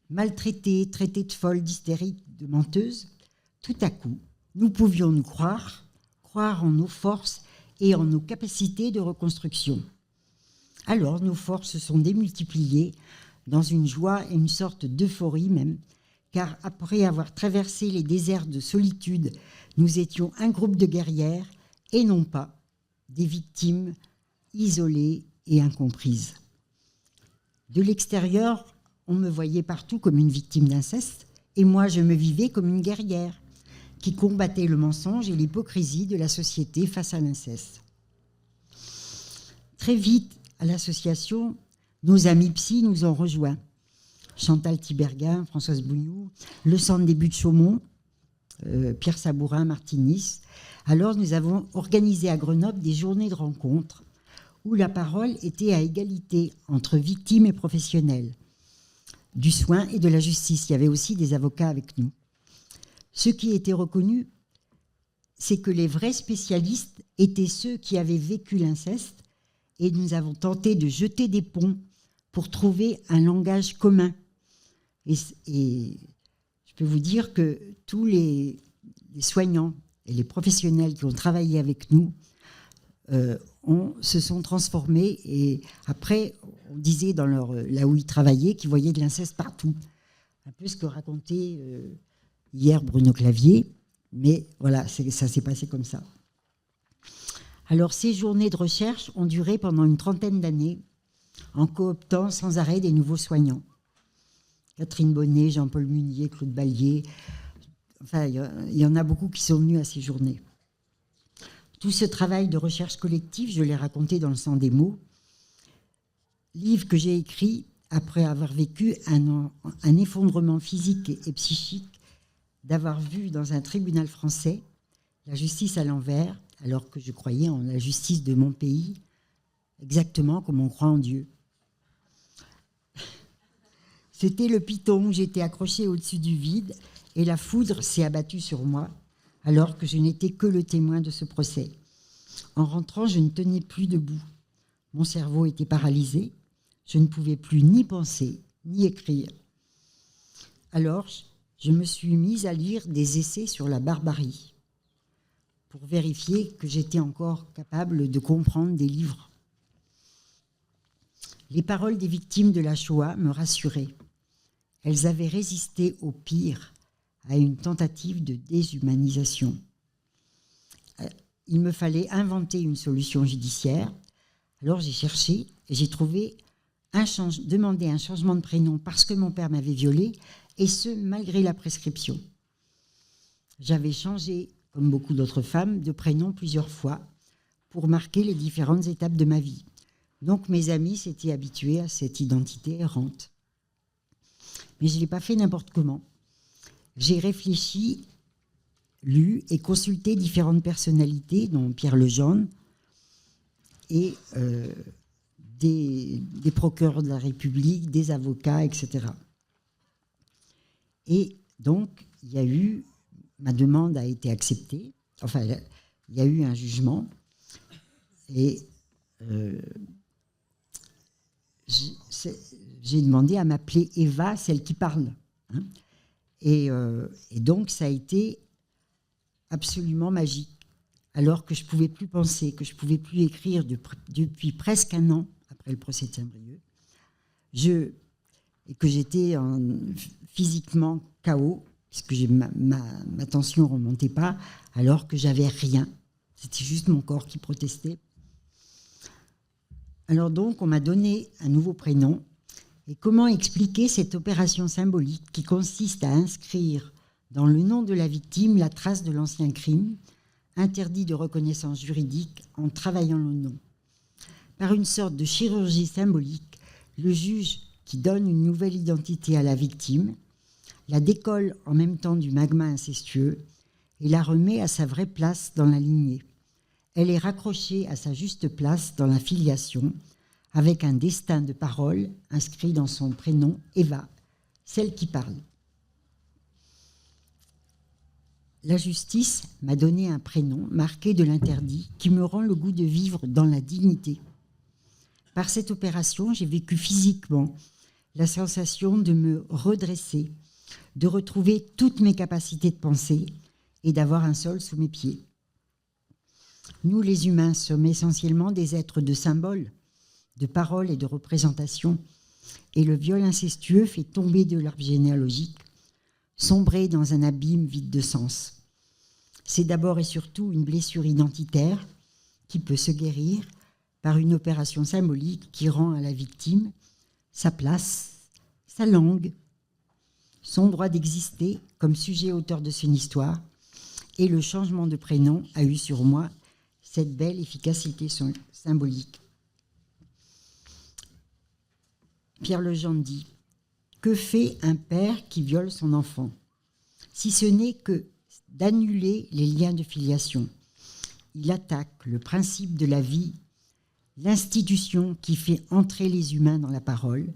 maltraitées, traitées de folles, d'hystériques, de menteuses, tout à coup, nous pouvions nous croire en nos forces et en nos capacités de reconstruction. Alors, nos forces se sont démultipliées dans une joie et une sorte d'euphorie même, car après avoir traversé les déserts de solitude, nous étions un groupe de guerrières et non pas des victimes isolées et incomprises. De l'extérieur, on me voyait partout comme une victime d'inceste, et moi je me vivais comme une guerrière qui combattait le mensonge et l'hypocrisie de la société face à l'inceste. Très vite, à l'association, nos amis psy nous ont rejoints. Chantal Tiberghien, Françoise Bouilloux, le Centre des Buts de Chaumont, Pierre Sabourin, Martinis. Alors nous avons organisé à Grenoble des journées de rencontres où la parole était à égalité entre victimes et professionnels du soin et de la justice. Il y avait aussi des avocats avec nous. Ce qui était reconnu, c'est que les vrais spécialistes étaient ceux qui avaient vécu l'inceste et nous avons tenté de jeter des ponts pour trouver un langage commun. Et je peux vous dire que tous les soignants et les professionnels qui ont travaillé avec nous se sont transformés. Et après, on disait là où ils travaillaient qu'ils voyaient de l'inceste partout. Un peu ce que racontait hier Bruno Clavier. Mais voilà, ça s'est passé comme ça. Alors, ces journées de recherche ont duré pendant une trentaine d'années, en cooptant sans arrêt des nouveaux soignants. Catherine Bonnet, Jean-Paul Munier, Claude Ballier, enfin, il y en a beaucoup qui sont venus à ces journées. Tout ce travail de recherche collective, je l'ai raconté dans Le sang des mots, livre que j'ai écrit après avoir vécu un effondrement physique et psychique, d'avoir vu dans un tribunal français la justice à l'envers, alors que je croyais en la justice de mon pays, exactement comme on croit en Dieu. C'était le piton où j'étais accrochée au-dessus du vide et la foudre s'est abattue sur moi alors que je n'étais que le témoin de ce procès. En rentrant, je ne tenais plus debout. Mon cerveau était paralysé. Je ne pouvais plus ni penser, ni écrire. Alors, je me suis mise à lire des essais sur la barbarie pour vérifier que j'étais encore capable de comprendre des livres. Les paroles des victimes de la Shoah me rassuraient. Elles avaient résisté au pire, à une tentative de déshumanisation. Il me fallait inventer une solution judiciaire. Alors j'ai cherché et j'ai trouvé demandé un changement de prénom parce que mon père m'avait violée, et ce, malgré la prescription. J'avais changé, comme beaucoup d'autres femmes, de prénom plusieurs fois pour marquer les différentes étapes de ma vie. Donc mes amis s'étaient habitués à cette identité errante. Mais je ne l'ai pas fait n'importe comment. J'ai réfléchi, lu et consulté différentes personnalités, dont Pierre Lejeune, et des procureurs de la République, des avocats, etc. Et donc, ma demande a été acceptée, enfin, il y a eu un jugement, et j'ai demandé à m'appeler Eva, celle qui parle. Hein. Et donc, ça a été absolument magique. Alors que je ne pouvais plus penser, que je ne pouvais plus écrire depuis presque un an après le procès de Saint-Brieuc, et que j'étais physiquement KO, puisque ma tension ne remontait pas, alors que j'avais rien. C'était juste mon corps qui protestait. Alors donc, on m'a donné un nouveau prénom. Et comment expliquer cette opération symbolique qui consiste à inscrire dans le nom de la victime la trace de l'ancien crime, interdit de reconnaissance juridique en travaillant le nom. Par une sorte de chirurgie symbolique, le juge qui donne une nouvelle identité à la victime, la décolle en même temps du magma incestueux et la remet à sa vraie place dans la lignée. Elle est raccrochée à sa juste place dans la filiation, avec un destin de parole inscrit dans son prénom Eva, celle qui parle. La justice m'a donné un prénom marqué de l'interdit qui me rend le goût de vivre dans la dignité. Par cette opération, j'ai vécu physiquement la sensation de me redresser, de retrouver toutes mes capacités de penser et d'avoir un sol sous mes pieds. Nous, les humains, sommes essentiellement des êtres de symboles, de paroles et de représentations, et le viol incestueux fait tomber de l'arbre généalogique, sombrer dans un abîme vide de sens. C'est d'abord et surtout une blessure identitaire qui peut se guérir par une opération symbolique qui rend à la victime sa place, sa langue, son droit d'exister comme sujet auteur de son histoire, et le changement de prénom a eu sur moi cette belle efficacité symbolique. Pierre Lejeune dit « Que fait un père qui viole son enfant ? Si ce n'est que d'annuler les liens de filiation. Il attaque le principe de la vie, l'institution qui fait entrer les humains dans la parole.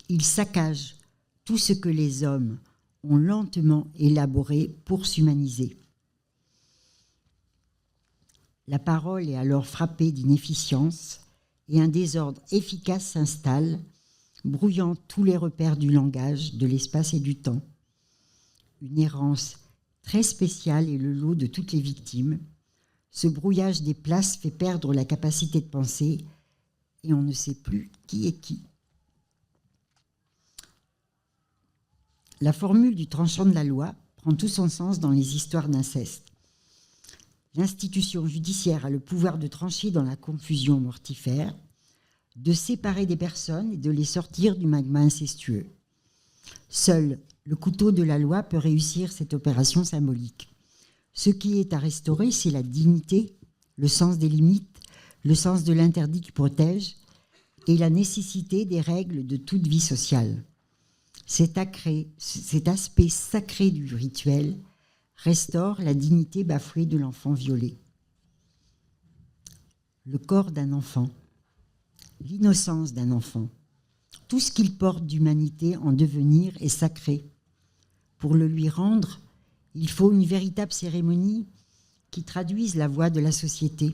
Il saccage tout ce que les hommes ont lentement élaboré pour s'humaniser. La parole est alors frappée d'inefficience et un désordre efficace s'installe, brouillant tous les repères du langage, de l'espace et du temps. Une errance très spéciale est le lot de toutes les victimes. Ce brouillage des places fait perdre la capacité de penser et on ne sait plus qui est qui. La formule du tranchant de la loi prend tout son sens dans les histoires d'inceste. L'institution judiciaire a le pouvoir de trancher dans la confusion mortifère, de séparer des personnes et de les sortir du magma incestueux. Seul le couteau de la loi peut réussir cette opération symbolique. Ce qui est à restaurer, c'est la dignité, le sens des limites, le sens de l'interdit qui protège et la nécessité des règles de toute vie sociale. Cet aspect sacré du rituel restaure la dignité bafouée de l'enfant violé. Le corps d'un enfant, l'innocence d'un enfant, tout ce qu'il porte d'humanité en devenir est sacré. Pour le lui rendre, il faut une véritable cérémonie qui traduise la voix de la société.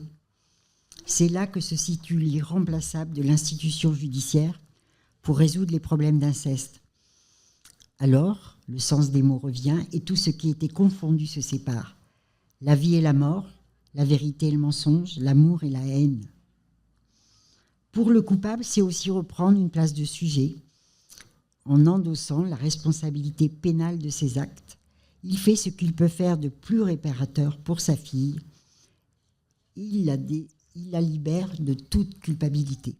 C'est là que se situe l'irremplaçable de l'institution judiciaire pour résoudre les problèmes d'inceste. Alors, le sens des mots revient et tout ce qui était confondu se sépare. La vie et la mort, la vérité et le mensonge, l'amour et la haine. Pour le coupable, c'est aussi reprendre une place de sujet en endossant la responsabilité pénale de ses actes. Il fait ce qu'il peut faire de plus réparateur pour sa fille. Il la libère de toute culpabilité.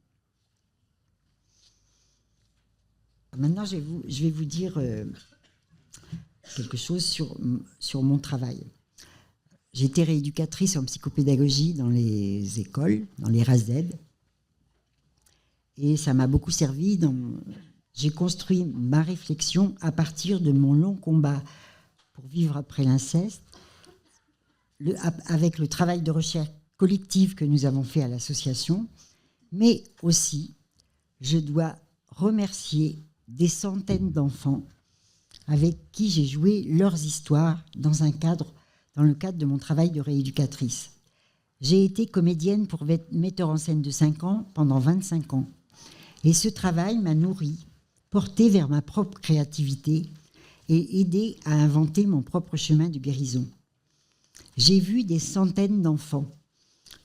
Maintenant, je vais vous dire quelque chose sur mon travail. J'étais rééducatrice en psychopédagogie dans les écoles, dans les RASED. Et ça m'a beaucoup servi. J'ai construit ma réflexion à partir de mon long combat pour vivre après l'inceste, avec le travail de recherche collective que nous avons fait à l'association. Mais aussi, je dois remercier des centaines d'enfants avec qui j'ai joué leurs histoires dans le cadre de mon travail de rééducatrice. J'ai été comédienne pour metteur en scène de 5 ans pendant 25 ans. Et ce travail m'a nourrie, portée vers ma propre créativité et aidé à inventer mon propre chemin de guérison. J'ai vu des centaines d'enfants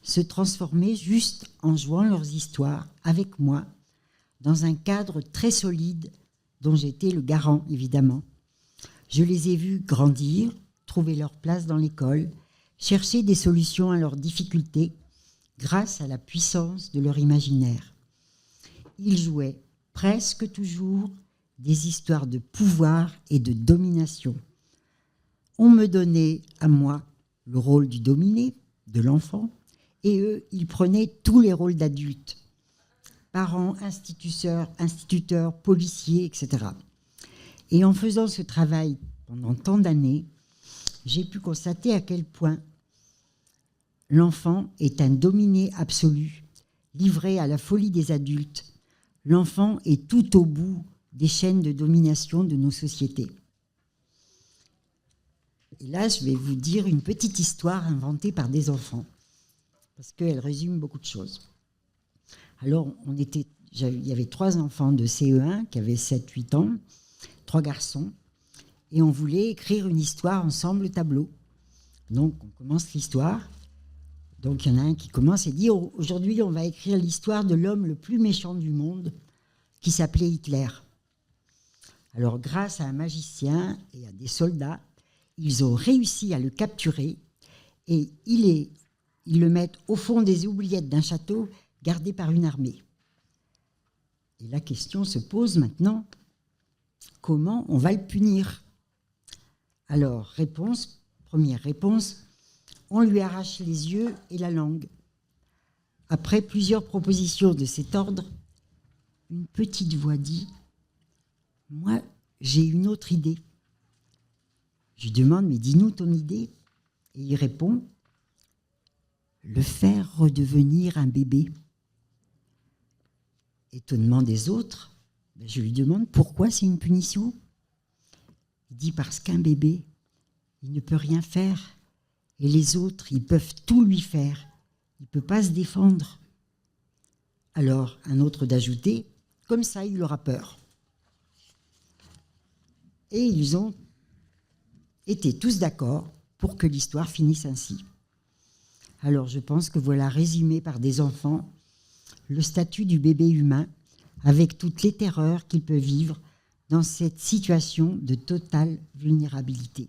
se transformer juste en jouant leurs histoires avec moi dans un cadre très solide dont j'étais le garant, évidemment. Je les ai vus grandir, trouver leur place dans l'école, chercher des solutions à leurs difficultés grâce à la puissance de leur imaginaire. Ils jouaient presque toujours des histoires de pouvoir et de domination. On me donnait à moi le rôle du dominé, de l'enfant, et eux, ils prenaient tous les rôles d'adultes. Parents, instituteurs, policiers, etc. Et en faisant ce travail pendant tant d'années, j'ai pu constater à quel point l'enfant est un dominé absolu, livré à la folie des adultes. L'enfant est tout au bout des chaînes de domination de nos sociétés. Et là, je vais vous dire une petite histoire inventée par des enfants, parce qu'elle résume beaucoup de choses. Alors, il y avait 3 enfants de CE1 qui avaient 7-8 ans, 3 garçons, et on voulait écrire une histoire ensemble au tableau. Donc, on commence l'histoire. Donc, il y en a un qui commence et dit « Aujourd'hui, on va écrire l'histoire de l'homme le plus méchant du monde, qui s'appelait Hitler. » Alors, grâce à un magicien et à des soldats, ils ont réussi à le capturer et ils le mettent au fond des oubliettes d'un château gardé par une armée. Et la question se pose maintenant, comment on va le punir ? Alors, première réponse, on lui arrache les yeux et la langue. Après plusieurs propositions de cet ordre, une petite voix dit « Moi, j'ai une autre idée. » Je lui demande « Mais dis-nous ton idée ?» Et il répond « Le faire redevenir un bébé. » Étonnement des autres, je lui demande « Pourquoi c'est une punition ?» Il dit « Parce qu'un bébé, il ne peut rien faire. Et les autres, ils peuvent tout lui faire. Il ne peut pas se défendre. » Alors, un autre d'ajouter « Comme ça, il aura peur. » Et ils ont été tous d'accord pour que l'histoire finisse ainsi. Alors, je pense que voilà résumé par des enfants le statut du bébé humain avec toutes les terreurs qu'il peut vivre dans cette situation de totale vulnérabilité.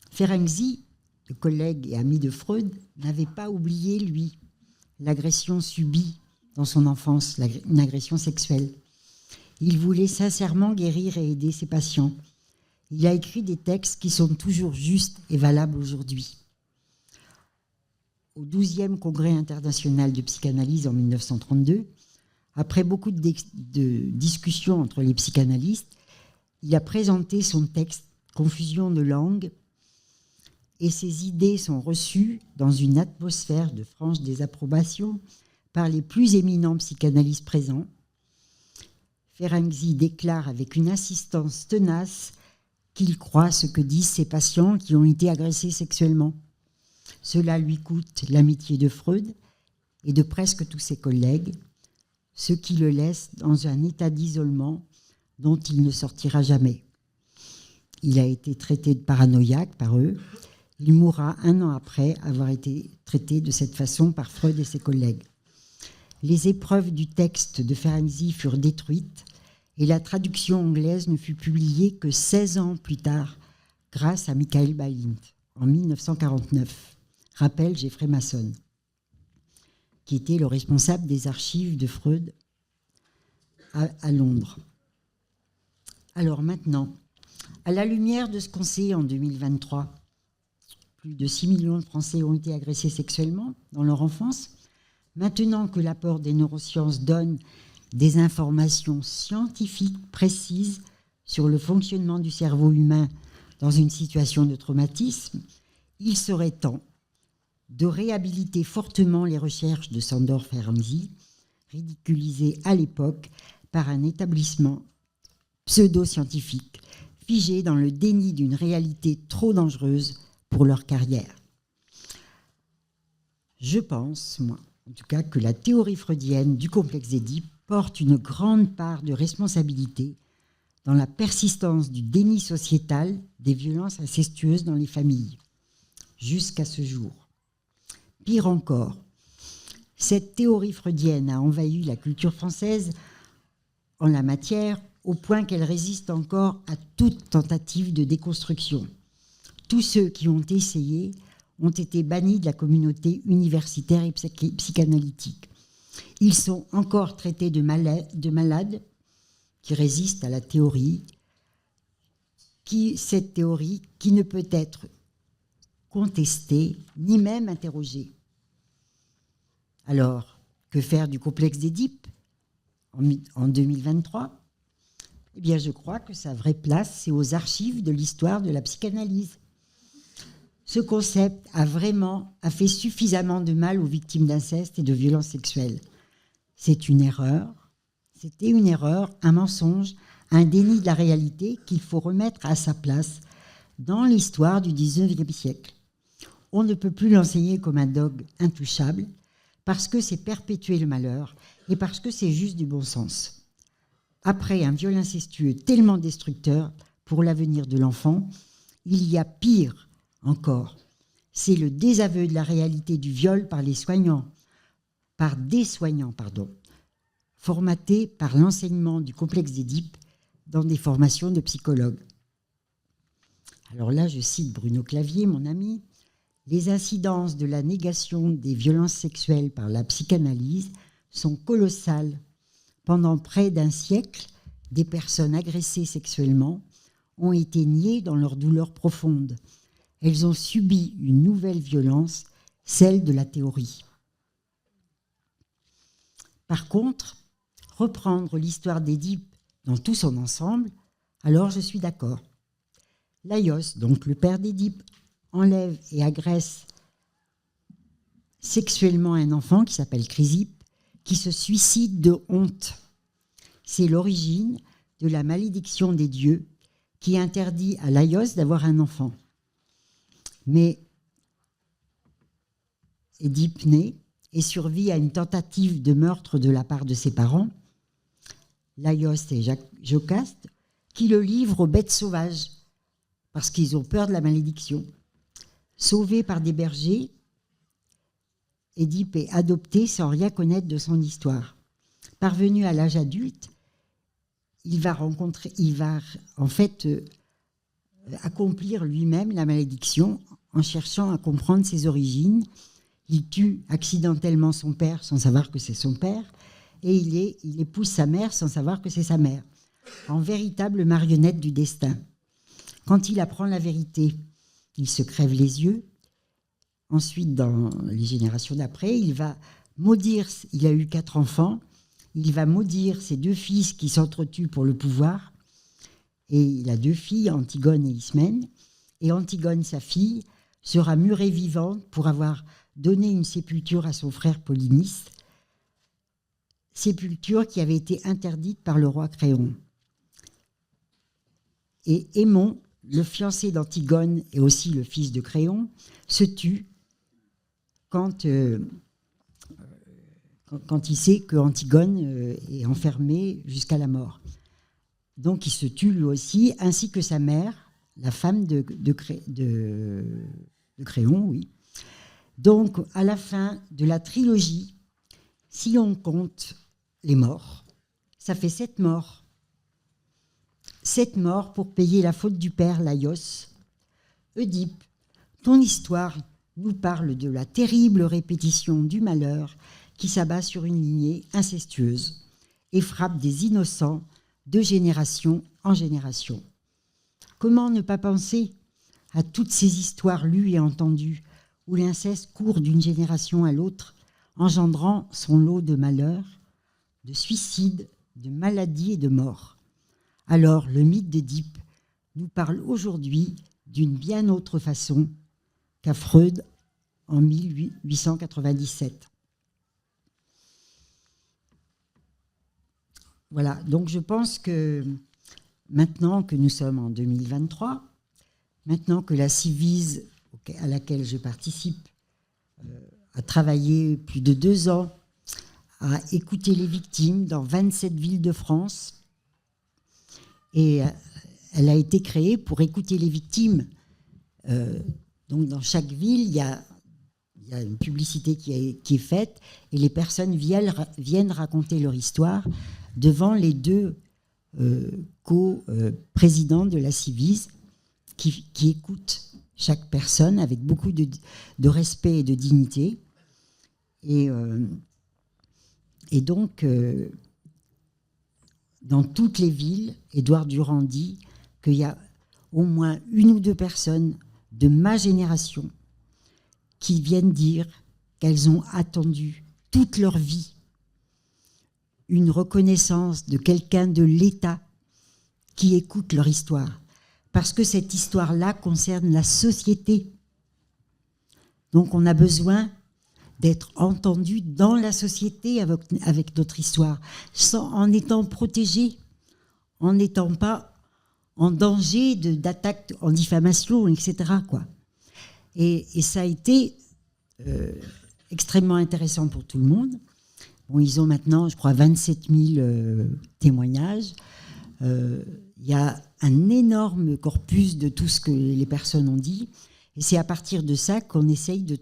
Ferenczi, le collègue et ami de Freud, n'avait pas oublié, lui, l'agression subie dans son enfance, une agression sexuelle. Il voulait sincèrement guérir et aider ses patients. Il a écrit des textes qui sont toujours justes et valables aujourd'hui. Au 12e Congrès international de psychanalyse en 1932, après beaucoup de discussions entre les psychanalystes, il a présenté son texte « Confusion de langue » et ses idées sont reçues dans une atmosphère de franche désapprobation par les plus éminents psychanalystes présents. Ferenczi déclare avec une insistance tenace qu'il croit ce que disent ses patients qui ont été agressés sexuellement. Cela lui coûte l'amitié de Freud et de presque tous ses collègues, ce qui le laisse dans un état d'isolement dont il ne sortira jamais. Il a été traité de paranoïaque par eux. Il mourra 1 an après avoir été traité de cette façon par Freud et ses collègues. Les épreuves du texte de Ferenczi furent détruites et la traduction anglaise ne fut publiée que 16 ans plus tard grâce à Michael Balint en 1949, rappelle Jeffrey Mason, qui était le responsable des archives de Freud à Londres. Alors maintenant, à la lumière de ce qu'on sait en 2023, plus de 6 millions de Français ont été agressés sexuellement dans leur enfance. Maintenant que l'apport des neurosciences donne des informations scientifiques précises sur le fonctionnement du cerveau humain dans une situation de traumatisme, il serait temps de réhabiliter fortement les recherches de Sándor Ferenczi, ridiculisées à l'époque par un établissement pseudo-scientifique, figé dans le déni d'une réalité trop dangereuse pour leur carrière. Je pense, moi, en tout cas, que la théorie freudienne du complexe d'Édipe porte une grande part de responsabilité dans la persistance du déni sociétal des violences incestueuses dans les familles, jusqu'à ce jour. Pire encore, cette théorie freudienne a envahi la culture française en la matière au point qu'elle résiste encore à toute tentative de déconstruction. Tous ceux qui ont essayé ont été bannis de la communauté universitaire et psychanalytique. Ils sont encore traités de malades qui résistent à la théorie, cette théorie qui ne peut être contestée ni même interrogée. Alors, que faire du complexe d'Édipe en 2023 ? Eh bien, je crois que sa vraie place, c'est aux archives de l'histoire de la psychanalyse. Ce concept a fait suffisamment de mal aux victimes d'inceste et de violences sexuelles. C'est une erreur, c'était une erreur, un mensonge, un déni de la réalité qu'il faut remettre à sa place dans l'histoire du XIXe siècle. On ne peut plus l'enseigner comme un dogme intouchable parce que c'est perpétuer le malheur et parce que c'est juste du bon sens. Après un viol incestueux tellement destructeur pour l'avenir de l'enfant, il y a pire encore. C'est le désaveu de la réalité du viol par des soignants, formatés par l'enseignement du complexe d'Édipe dans des formations de psychologues. Alors là, je cite Bruno Clavier, mon ami, « Les incidences de la négation des violences sexuelles par la psychanalyse sont colossales. Pendant près d'un siècle, des personnes agressées sexuellement ont été niées dans leur douleur profonde. Elles ont subi une nouvelle violence, celle de la théorie. » Par contre, reprendre l'histoire d'Édipe dans tout son ensemble, alors je suis d'accord. Laios, donc le père d'Édipe, enlève et agresse sexuellement un enfant qui s'appelle Chrysippe, qui se suicide de honte. C'est l'origine de la malédiction des dieux qui interdit à Laios d'avoir un enfant. Mais Édipe naît et survit à une tentative de meurtre de la part de ses parents, Laios et Jocaste, qui le livrent aux bêtes sauvages parce qu'ils ont peur de la malédiction. Sauvé par des bergers, Édipe est adopté sans rien connaître de son histoire. Parvenu à l'âge adulte, il va en fait accomplir lui-même la malédiction en cherchant à comprendre ses origines. Il tue accidentellement son père sans savoir que c'est son père et il épouse sa mère sans savoir que c'est sa mère, en véritable marionnette du destin. Quand il apprend la vérité, il se crève les yeux. Ensuite, dans les générations d'après, il va maudire, il a eu 4 enfants, il va maudire ses 2 fils qui s'entretuent pour le pouvoir. Et il a 2 filles, Antigone et Ismène. Et Antigone, sa fille, sera murée vivante pour avoir donné une sépulture à son frère Polynice, sépulture qui avait été interdite par le roi Créon. Et Aimon, le fiancé d'Antigone et aussi le fils de Créon, se tue quand il sait qu'Antigone est enfermée jusqu'à la mort. Donc il se tue lui aussi, ainsi que sa mère, la femme de Créon, oui. Donc à la fin de la trilogie, si on compte les morts, ça fait 7 morts. 7 morts pour payer la faute du père Laios. Oedipe, ton histoire nous parle de la terrible répétition du malheur qui s'abat sur une lignée incestueuse et frappe des innocents de génération en génération. Comment ne pas penser à toutes ces histoires lues et entendues où l'inceste court d'une génération à l'autre, engendrant son lot de malheurs, de suicides, de maladies et de morts. Alors le mythe d'Oedipe nous parle aujourd'hui d'une bien autre façon qu'à Freud en 1897. Voilà, donc je pense que maintenant que nous sommes en 2023, maintenant que la Civise à laquelle je participe a travaillé plus de 2 ans à écouter les victimes dans 27 villes de France, et elle a été créée pour écouter les victimes. Donc dans chaque ville, il y a une publicité qui est faite et les personnes viennent raconter leur histoire devant les 2 co-présidents de la Civise qui écoutent chaque personne avec beaucoup de respect et de dignité. Et donc, dans toutes les villes, Édouard Durand dit qu'il y a au moins 1 ou 2 personnes de ma génération qui viennent dire qu'elles ont attendu toute leur vie une reconnaissance de quelqu'un de l'État qui écoute leur histoire. Parce que cette histoire-là concerne la société. Donc on a besoin d'être entendu dans la société avec notre histoire, en étant protégé, en n'étant pas en danger d'attaque, en diffamation, etc., quoi. Et ça a été extrêmement intéressant pour tout le monde. Bon, ils ont maintenant, je crois, 27 000 témoignages. Il y a un énorme corpus de tout ce que les personnes ont dit. Et c'est à partir de ça qu'on essaye de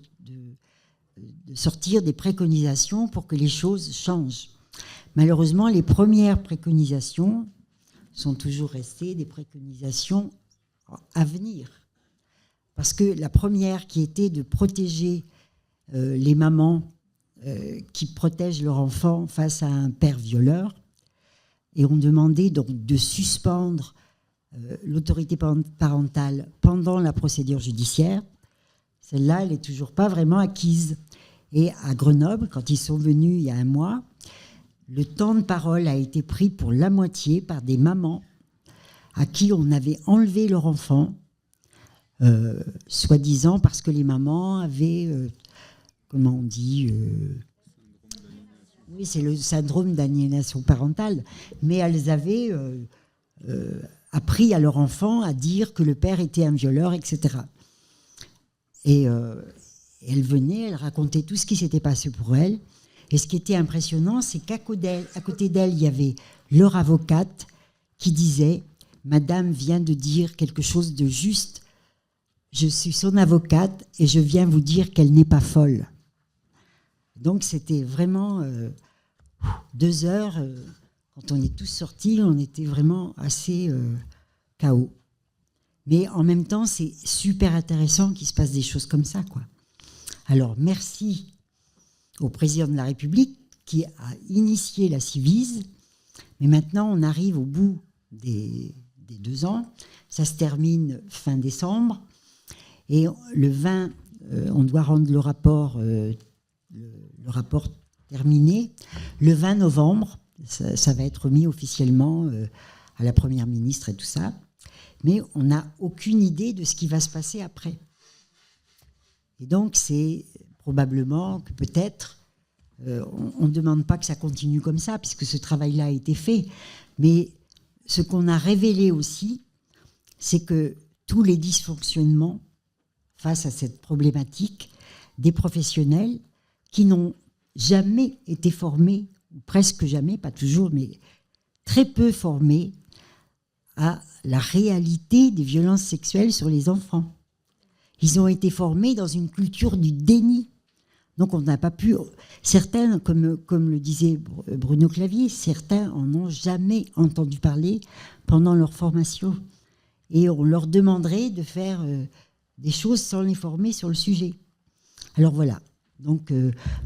sortir des préconisations pour que les choses changent. Malheureusement, les premières préconisations sont toujours restées des préconisations à venir. Parce que la première qui était de protéger les mamans qui protègent leur enfant face à un père violeur, et on demandait donc de suspendre l'autorité parentale pendant la procédure judiciaire. Celle-là, elle n'est toujours pas vraiment acquise. Et à Grenoble, quand ils sont venus il y a 1 mois, le temps de parole a été pris pour la moitié par des mamans à qui on avait enlevé leur enfant, soi-disant parce que les mamans avaient, comment on dit, oui, c'est le syndrome d'aliénation parentale, mais elles avaient appris à leur enfant à dire que le père était un violeur, etc. Et elle venait, elle racontait tout ce qui s'était passé pour elle. Et ce qui était impressionnant, c'est qu'à côté d'elle, il y avait leur avocate qui disait « Madame vient de dire quelque chose de juste. Je suis son avocate et je viens vous dire qu'elle n'est pas folle. » Donc c'était vraiment 2 heures. Quand on est tous sortis, on était vraiment assez KO. Mais en même temps, c'est super intéressant qu'il se passe des choses comme ça, quoi. Alors, merci au président de la République qui a initié la Civise. Mais maintenant, on arrive au bout des 2 ans. Ça se termine fin décembre. Et le 20, on doit rendre le rapport terminé. Le 20 novembre, ça va être remis officiellement à la Première ministre et tout ça. Mais on n'a aucune idée de ce qui va se passer après. Et donc, c'est probablement que peut-être, on ne demande pas que ça continue comme ça, puisque ce travail-là a été fait. Mais ce qu'on a révélé aussi, c'est que tous les dysfonctionnements face à cette problématique, des professionnels qui n'ont jamais été formés, ou presque jamais, pas toujours, mais très peu formés, à la réalité des violences sexuelles sur les enfants. Ils ont été formés dans une culture du déni. Donc on n'a pas pu... Certains, comme le disait Bruno Clavier, certains en ont jamais entendu parler pendant leur formation. Et on leur demanderait de faire des choses sans les former sur le sujet. Alors voilà. Donc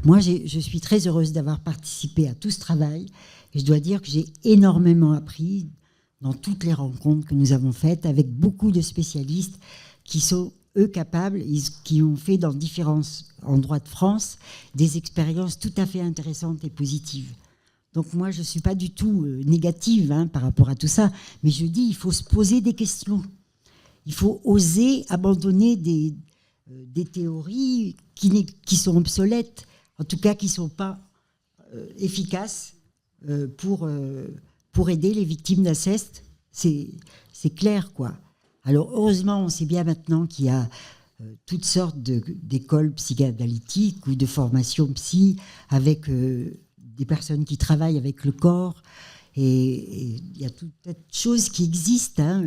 moi, je suis très heureuse d'avoir participé à tout ce travail. Et je dois dire que j'ai énormément appris dans toutes les rencontres que nous avons faites avec beaucoup de spécialistes qui sont, eux, capables, qui ont fait dans différents endroits de France des expériences tout à fait intéressantes et positives. Donc moi, je ne suis pas du tout négative par rapport à tout ça, mais je dis il faut se poser des questions. Il faut oser abandonner des théories qui sont obsolètes, en tout cas qui ne sont pas efficaces pour aider les victimes d'inceste. C'est clair, quoi. Alors heureusement, on sait bien maintenant qu'il y a toutes sortes d'écoles psychanalytiques ou de formations psy avec des personnes qui travaillent avec le corps. Et il y a tout un tas de choses qui existent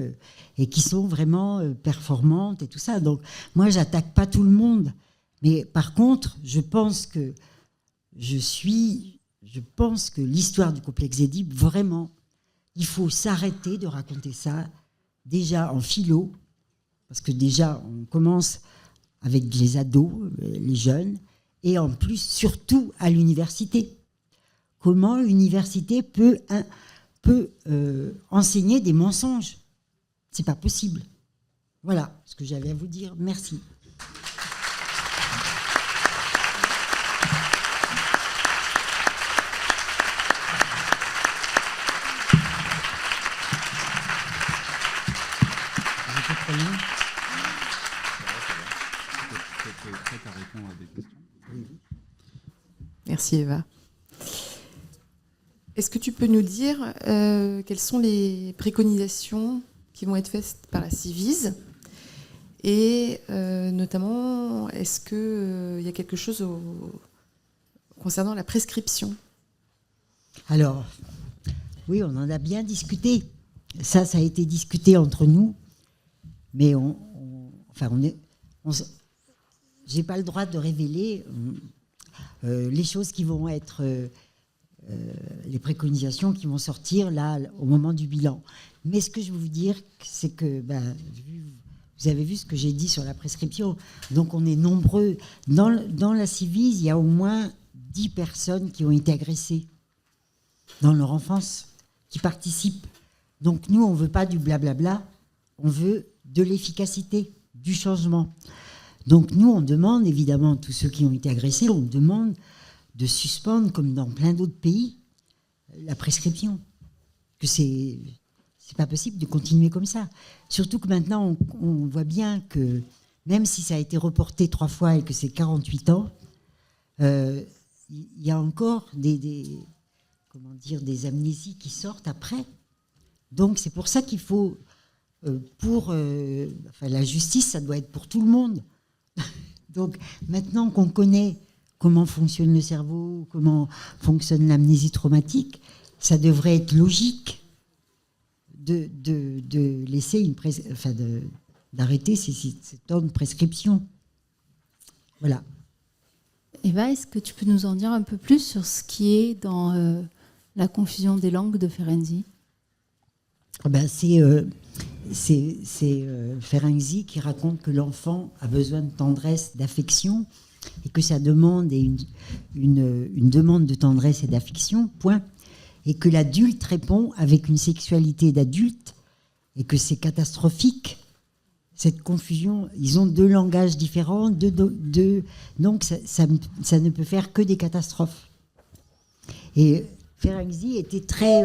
et qui sont vraiment performantes et tout ça. Donc moi, j'attaque pas tout le monde. Mais par contre, je pense que l'histoire du complexe Édipe, vraiment, il faut s'arrêter de raconter ça déjà en philo, parce que déjà, on commence avec les ados, les jeunes, et en plus, surtout à l'université. Comment l'université peut enseigner des mensonges? C'est pas possible. Voilà ce que j'avais à vous dire. Merci. Merci Eva. Est-ce que tu peux nous dire quelles sont les préconisations qui vont être faites par la Civise et notamment est-ce qu'il y a quelque chose concernant la prescription? Alors, oui, on en a bien discuté. Ça a été discuté entre nous, mais j'ai pas le droit de révéler les choses qui vont être les préconisations qui vont sortir là au moment du bilan. Mais ce que je veux vous dire, c'est que vous avez vu ce que j'ai dit sur la prescription. Donc on est nombreux. Dans la Civise, il y a au moins 10 personnes qui ont été agressées dans leur enfance, qui participent. Donc nous, on ne veut pas du blablabla, on veut de l'efficacité, du changement. Donc nous, on demande, évidemment, tous ceux qui ont été agressés, on demande de suspendre, comme dans plein d'autres pays, la prescription. Que c'est pas possible de continuer comme ça. Surtout que maintenant, on voit bien que, même si ça a été reporté 3 fois et que c'est 48 ans, il y a encore des amnésies qui sortent après. Donc c'est pour ça qu'il faut, la justice, ça doit être pour tout le monde. Donc maintenant qu'on connaît comment fonctionne le cerveau, comment fonctionne l'amnésie traumatique, ça devrait être logique de laisser d'arrêter cette temps de prescription. Voilà. Eva, est-ce que tu peux nous en dire un peu plus sur ce qui est dans la confusion des langues de Ferenczi? C'est Ferenczi qui raconte que l'enfant a besoin de tendresse, d'affection, et que sa demande est une demande de tendresse et d'affection, point. Et que l'adulte répond avec une sexualité d'adulte, et que c'est catastrophique, cette confusion. Ils ont 2 langages différents, donc ça ne peut faire que des catastrophes. Et Ferenczi était très...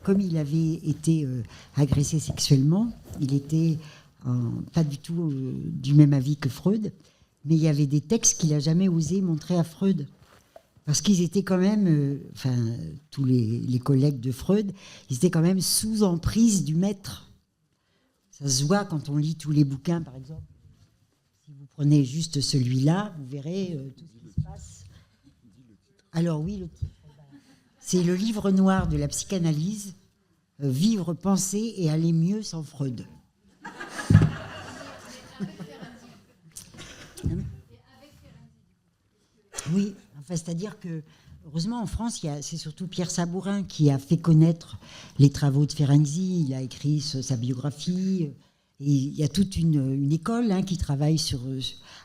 comme il avait été agressé sexuellement, il était pas du tout du même avis que Freud, mais il y avait des textes qu'il n'a jamais osé montrer à Freud. Parce qu'ils étaient quand même, tous les collègues de Freud, ils étaient quand même sous emprise du maître. Ça se voit quand on lit tous les bouquins, par exemple. Si vous prenez juste celui-là, vous verrez tout ce qui se passe. Alors oui, le titre. C'est le livre noir de la psychanalyse, vivre, penser et aller mieux sans Freud. Oui, enfin, c'est-à-dire que, heureusement, en France, c'est surtout Pierre Sabourin qui a fait connaître les travaux de Ferenczi. Il a écrit sa biographie. Et il y a toute une école qui travaille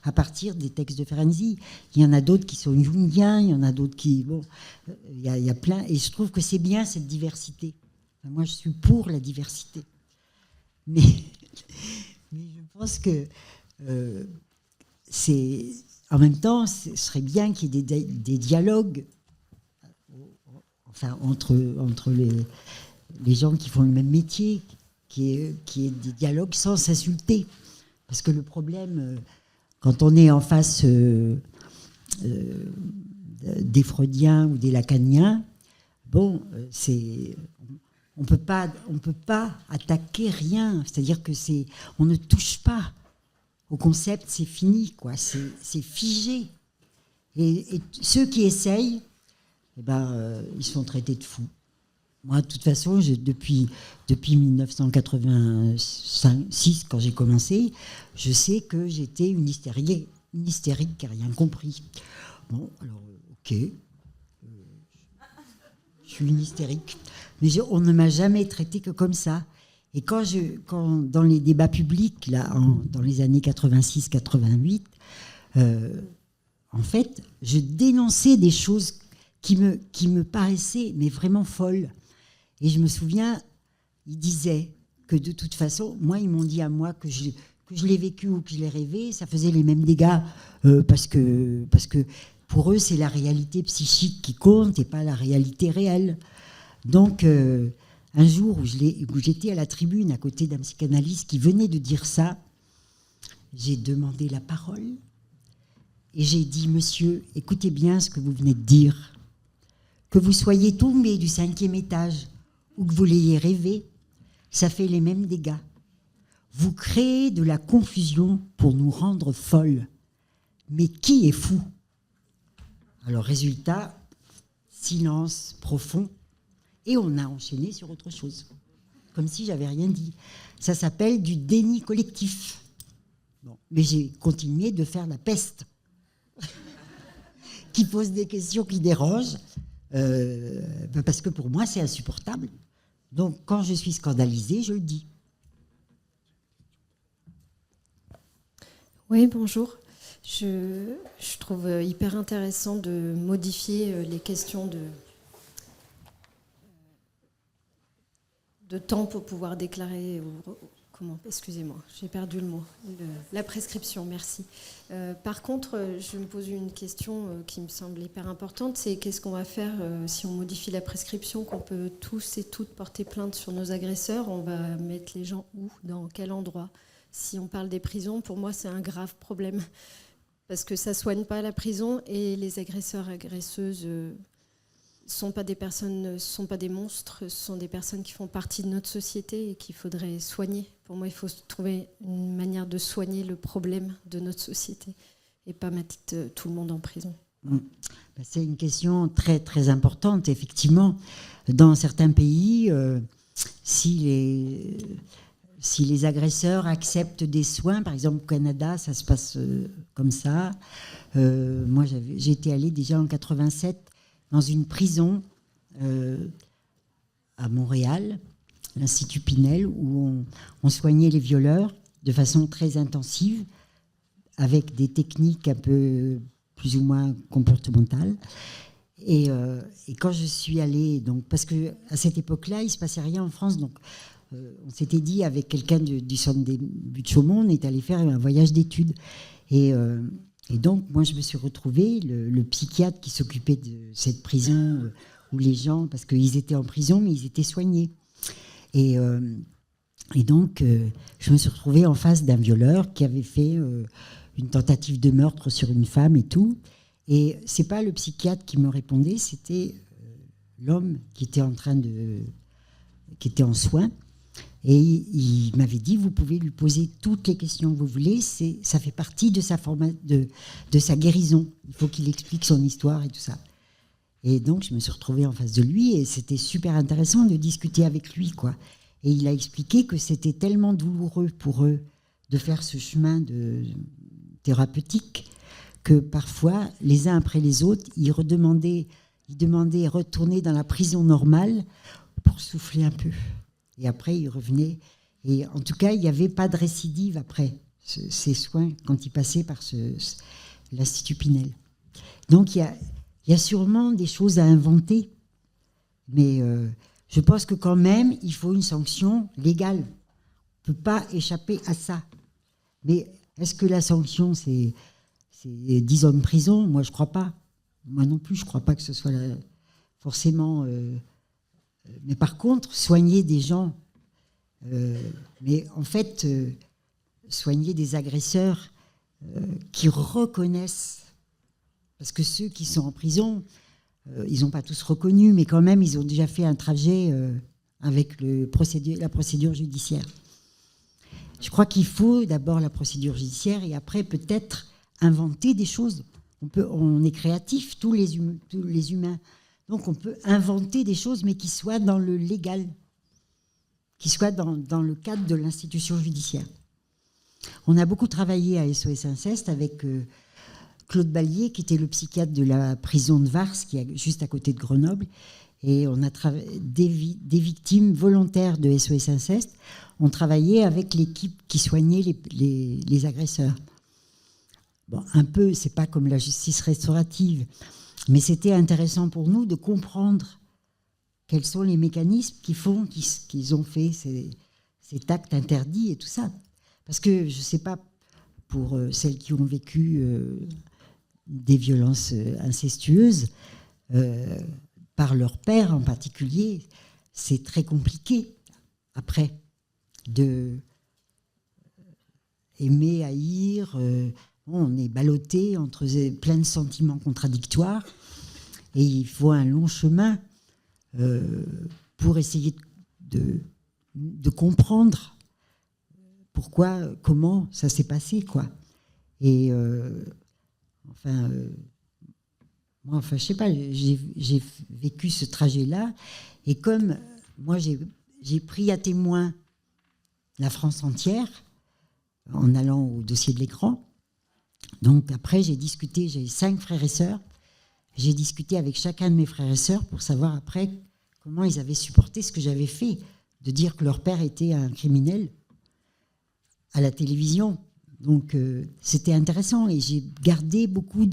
à partir des textes de Ferenczi. Il y en a d'autres qui sont jungiens, il y en a d'autres qui... Bon, il y a plein. Et je trouve que c'est bien cette diversité. Enfin, moi, je suis pour la diversité. Mais je pense que en même temps, ce serait bien qu'il y ait des dialogues entre les gens qui font le même métier, qu'il y ait des dialogues sans s'insulter. Parce que le problème, quand on est en face des freudiens ou des lacaniens, bon, on peut pas attaquer rien. C'est-à-dire que on ne touche pas au concept, c'est fini, quoi. C'est figé. Et ceux qui essayent, ils sont traités de fous. Moi, de toute façon, depuis 1986, quand j'ai commencé, je sais que j'étais une hystérique qui n'a rien compris. Bon, alors, ok, je suis une hystérique. Mais on ne m'a jamais traité que comme ça. Et quand dans les débats publics, là, dans les années 86-88, en fait, je dénonçais des choses qui me paraissaient mais vraiment folles. Et je me souviens, ils disaient que de toute façon, moi, ils m'ont dit à moi que je l'ai vécu ou que je l'ai rêvé, ça faisait les mêmes dégâts parce que pour eux, c'est la réalité psychique qui compte et pas la réalité réelle. Donc, un jour où j'étais à la tribune à côté d'un psychanalyste qui venait de dire ça, j'ai demandé la parole et j'ai dit, monsieur, écoutez bien ce que vous venez de dire. Que vous soyez tombé du 5e étage ou que vous l'ayez rêvé, ça fait les mêmes dégâts. Vous créez de la confusion pour nous rendre folles. Mais qui est fou? Alors, résultat, silence profond. Et on a enchaîné sur autre chose. Comme si j'avais rien dit. Ça s'appelle du déni collectif. Bon. Mais j'ai continué de faire la peste. Qui pose des questions qui dérangent. Parce que pour moi, c'est insupportable. Donc, quand je suis scandalisée, je le dis. Oui, bonjour. Je trouve hyper intéressant de modifier les questions de temps pour pouvoir déclarer... Excusez-moi, j'ai perdu le mot. La prescription, merci. Par contre, je me pose une question qui me semble hyper importante, c'est qu'est-ce qu'on va faire si on modifie la prescription, qu'on peut tous et toutes porter plainte sur nos agresseurs? On va mettre les gens où? Dans quel endroit? Si on parle des prisons, pour moi, c'est un grave problème. Parce que ça ne soigne pas la prison et les agresseurs, agresseuses... sont pas des personnes, sont pas des monstres, ce sont des personnes qui font partie de notre société et qu'il faudrait soigner. Pour moi, il faut trouver une manière de soigner le problème de notre société et pas mettre tout le monde en prison. C'est une question très, très importante, effectivement. Dans certains pays, si les agresseurs acceptent des soins, par exemple au Canada, ça se passe comme ça. Moi, j'étais allée déjà en 87 dans une prison à Montréal, l'Institut Pinel, où on soignait les violeurs de façon très intensive, avec des techniques un peu plus ou moins comportementales. Et quand je suis allée, donc, parce qu'à cette époque-là, il ne se passait rien en France, donc on s'était dit avec quelqu'un du Centre des buts de Chaumont, on est allé faire un voyage d'études. Et donc, moi, je me suis retrouvée, le psychiatre qui s'occupait de cette prison où les gens, parce qu'ils étaient en prison, mais ils étaient soignés. Et donc, je me suis retrouvée en face d'un violeur qui avait fait une tentative de meurtre sur une femme et tout. Et c'est pas le psychiatre qui me répondait, c'était l'homme qui était qui était en soins. Et il m'avait dit, vous pouvez lui poser toutes les questions que vous voulez, ça fait partie de sa guérison. Il faut qu'il explique son histoire et tout ça. Et donc, je me suis retrouvée en face de lui et c'était super intéressant de discuter avec lui, quoi. Et il a expliqué que c'était tellement douloureux pour eux de faire ce chemin thérapeutique que parfois, les uns après les autres, ils demandaient retourner dans la prison normale pour souffler un peu. Et après, ils revenaient. Et en tout cas, il n'y avait pas de récidive après ces soins quand ils passaient par l'Institut Pinel. Donc, il y a sûrement des choses à inventer, mais je pense que quand même, il faut une sanction légale. On ne peut pas échapper à ça. Mais est-ce que la sanction, c'est 10 ans de prison? Moi, je ne crois pas. Moi non plus, je ne crois pas que ce soit forcément... mais par contre, soigner des gens... mais en fait, soigner des agresseurs qui reconnaissent... Parce que ceux qui sont en prison, ils n'ont pas tous reconnu, mais quand même, ils ont déjà fait un trajet avec la procédure judiciaire. Je crois qu'il faut d'abord la procédure judiciaire et après peut-être inventer des choses. On est créatifs, tous les humains. Donc on peut inventer des choses, mais qui soient dans le légal, qui soient dans le cadre de l'institution judiciaire. On a beaucoup travaillé à SOS Inceste avec Claude Ballier, qui était le psychiatre de la prison de Vars, qui est juste à côté de Grenoble. Et on a des victimes volontaires de SOS Inceste ont travaillé avec l'équipe qui soignait les agresseurs. Bon, un peu, c'est pas comme la justice restaurative, mais c'était intéressant pour nous de comprendre quels sont les mécanismes qui font qu'ils ont fait cet acte interdit et tout ça. Parce que, je sais pas, pour celles qui ont vécu des violences incestueuses, par leur père en particulier, c'est très compliqué après de aimer, haïr. On est ballotté entre plein de sentiments contradictoires et il faut un long chemin pour essayer de comprendre pourquoi, comment ça s'est passé, quoi. Et moi, je sais pas, j'ai vécu ce trajet-là et comme moi, j'ai pris à témoin la France entière en allant au dossier de l'écran. Donc après, j'ai discuté, j'ai 5 frères et sœurs, j'ai discuté avec chacun de mes frères et sœurs pour savoir après comment ils avaient supporté ce que j'avais fait, de dire que leur père était un criminel à la télévision. Donc c'était intéressant et j'ai gardé beaucoup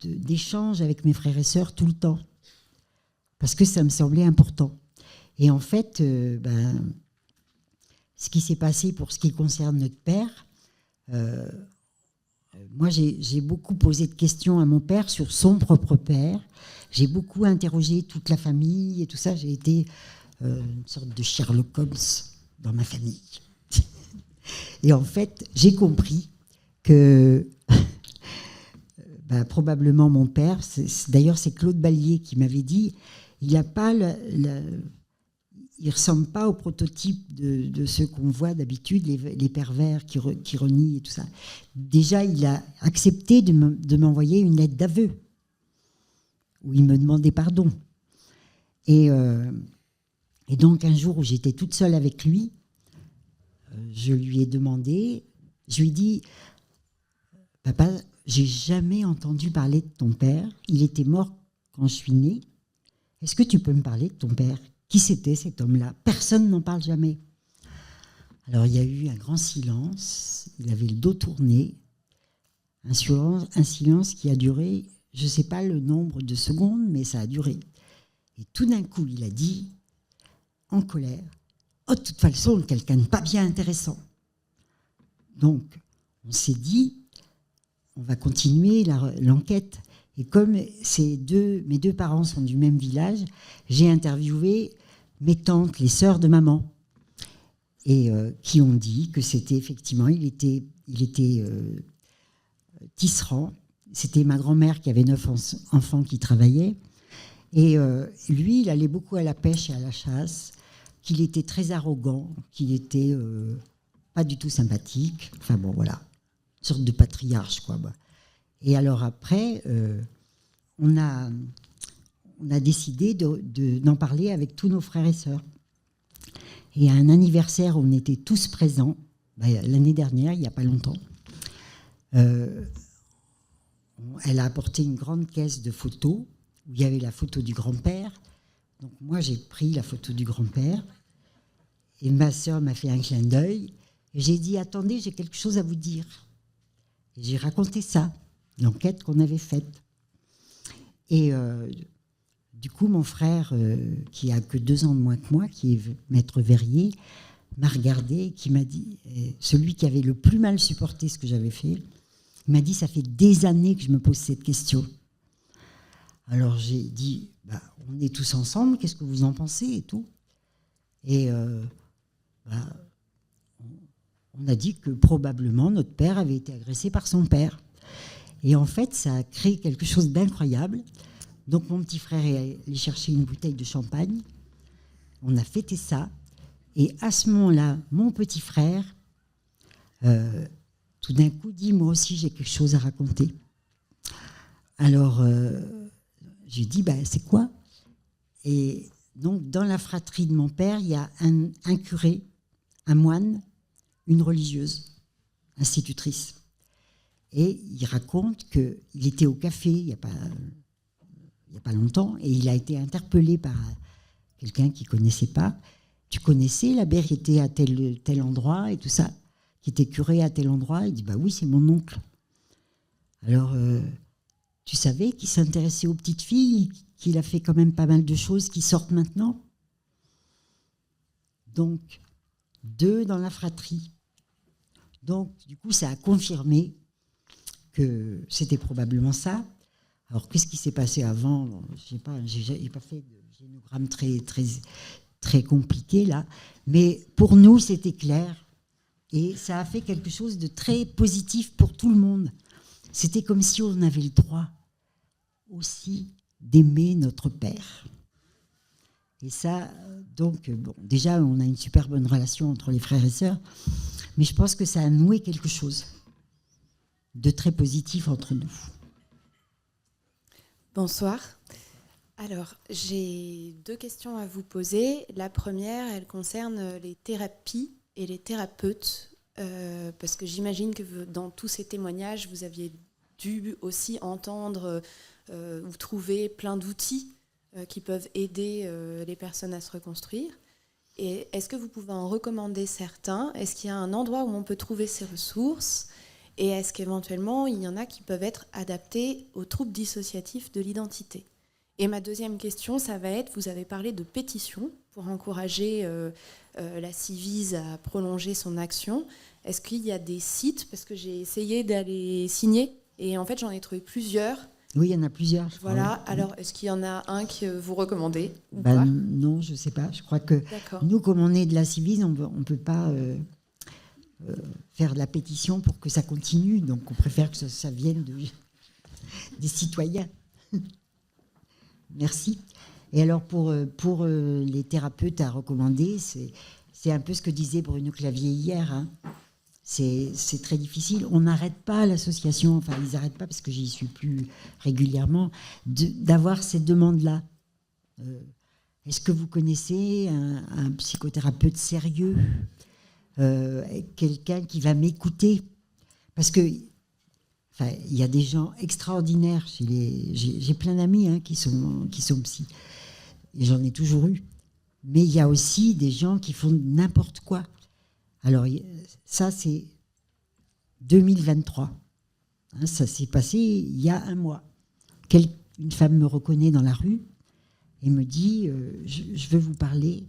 d'échanges avec mes frères et sœurs tout le temps parce que ça me semblait important. Et en fait, ce qui s'est passé pour ce qui concerne notre père, moi j'ai beaucoup posé de questions à mon père sur son propre père. J'ai beaucoup interrogé toute la famille et tout ça. J'ai été une sorte de Sherlock Holmes dans ma famille. Et en fait, j'ai compris que probablement mon père, d'ailleurs c'est Claude Ballier qui m'avait dit, il ressemble pas au prototype de ceux qu'on voit d'habitude, les pervers qui renient et tout ça. Déjà, il a accepté de m'envoyer une lettre d'aveu où il me demandait pardon. Et donc un jour où j'étais toute seule avec lui, je lui ai demandé, je lui ai dit, papa, j'ai jamais entendu parler de ton père. Il était mort quand je suis née. Est-ce que tu peux me parler de ton père? Qui c'était cet homme-là? Personne n'en parle jamais. Alors il y a eu un grand silence. Il avait le dos tourné. Un silence qui a duré, je ne sais pas le nombre de secondes, mais ça a duré. Et tout d'un coup, il a dit, en colère, « Oh, de toute façon, quelqu'un de pas bien intéressant. » Donc, on s'est dit, on va continuer l'enquête. Et comme mes deux parents sont du même village, j'ai interviewé mes tantes, les sœurs de maman, et qui ont dit que c'était effectivement, il était tisserand. C'était ma grand-mère qui avait 9 enfants qui travaillaient. Et lui, il allait beaucoup à la pêche et à la chasse, qu'il était très arrogant, qu'il était pas du tout sympathique. Enfin bon, voilà, une sorte de patriarche, quoi. Et alors après, on a décidé d'en parler avec tous nos frères et sœurs. Et à un anniversaire, on était tous présents, l'année dernière, il n'y a pas longtemps. Elle a apporté une grande caisse de photos, où il y avait la photo du grand-père. Donc moi, j'ai pris la photo du grand-père, et ma sœur m'a fait un clin d'œil, et j'ai dit, attendez, j'ai quelque chose à vous dire. Et j'ai raconté ça, l'enquête qu'on avait faite. Et du coup, mon frère, qui a que 2 ans de moins que moi, qui est maître verrier, m'a regardé et qui m'a dit, celui qui avait le plus mal supporté ce que j'avais fait, il m'a dit, ça fait des années que je me pose cette question. Alors j'ai dit, on est tous ensemble, qu'est-ce que vous en pensez et tout. Et on a dit que probablement notre père avait été agressé par son père. Et en fait, ça a créé quelque chose d'incroyable. Donc mon petit frère est allé chercher une bouteille de champagne. On a fêté ça. Et à ce moment-là, mon petit frère, tout d'un coup, dit, moi aussi, j'ai quelque chose à raconter. Alors, j'ai dit, c'est quoi? Et donc, dans la fratrie de mon père, il y a un curé, un moine, une religieuse, institutrice. Et il raconte qu'il était au café il n'y a pas longtemps, et il a été interpellé par quelqu'un qu'il ne connaissait pas. Tu connaissais l'abbé qui était à tel endroit et tout ça, qui était curé à tel endroit? Il dit, oui, c'est mon oncle. Alors, tu savais qu'il s'intéressait aux petites filles, qu'il a fait quand même pas mal de choses qui sortent maintenant? Donc, 2 dans la fratrie. Donc, du coup, ça a confirmé que c'était probablement ça. Alors, qu'est-ce qui s'est passé avant? Je ne sais pas, j'ai pas fait de génogramme très compliqué, là. Mais pour nous, c'était clair. Et ça a fait quelque chose de très positif pour tout le monde. C'était comme si on avait le droit aussi d'aimer notre père. Et ça, donc, déjà, on a une super bonne relation entre les frères et sœurs, mais je pense que ça a noué quelque chose de très positif entre nous. Bonsoir. Alors, j'ai 2 questions à vous poser. La première, elle concerne les thérapies et les thérapeutes, parce que j'imagine que dans tous ces témoignages, vous aviez dû aussi entendre ou trouver plein d'outils qui peuvent aider les personnes à se reconstruire. Et est-ce que vous pouvez en recommander certains? Est-ce qu'il y a un endroit où on peut trouver ces ressources? Et est-ce qu'éventuellement, il y en a qui peuvent être adaptés aux troubles dissociatifs de l'identité? Et ma deuxième question, ça va être, vous avez parlé de pétitions pour encourager la Civise à prolonger son action. Est-ce qu'il y a des sites? Parce que j'ai essayé d'aller signer, et en fait, j'en ai trouvé plusieurs. Oui, il y en a plusieurs. Voilà, alors est-ce qu'il y en a un que vous recommandez ou pas? pas? Non, je ne sais pas. Je crois que nous, comme on est de la Civise, on ne peut pas faire de la pétition pour que ça continue. Donc, on préfère que ça vienne des citoyens. Merci. Et alors, pour les thérapeutes à recommander, c'est un peu ce que disait Bruno Clavier hier. Hein. C'est très difficile. On n'arrête pas l'association, enfin, ils n'arrêtent pas parce que j'y suis plus régulièrement, d'avoir cette demande-là. Est-ce que vous connaissez un psychothérapeute sérieux, quelqu'un qui va m'écouter? Parce que il y a des gens extraordinaires. J'ai plein d'amis qui sont psy. Et j'en ai toujours eu. Mais il y a aussi des gens qui font n'importe quoi. Alors, ça, c'est 2023. Hein, ça s'est passé il y a un mois. Une femme me reconnaît dans la rue et me dit je veux vous parler.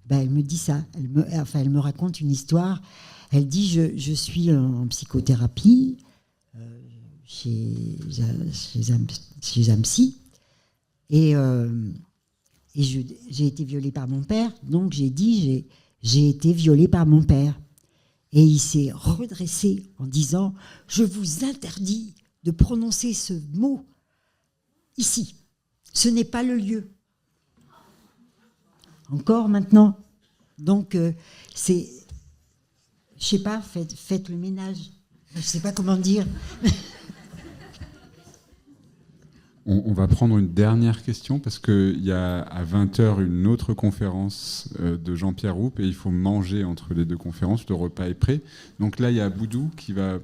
Elle me dit ça. Elle me raconte une histoire. Elle dit je suis en psychothérapie chez un psy et j'ai été violée par mon père. Donc, j'ai dit j'ai été violée par mon père. Et il s'est redressé en disant « Je vous interdis de prononcer ce mot ici. Ce n'est pas le lieu. » Encore maintenant. Donc, c'est... Je ne sais pas, faites le ménage. Je ne sais pas comment dire. On va prendre une dernière question parce qu'il y a à 20h une autre conférence de Jean-Pierre Roup et il faut manger entre les deux conférences, le repas est prêt. Donc là, il y a Boudou qui va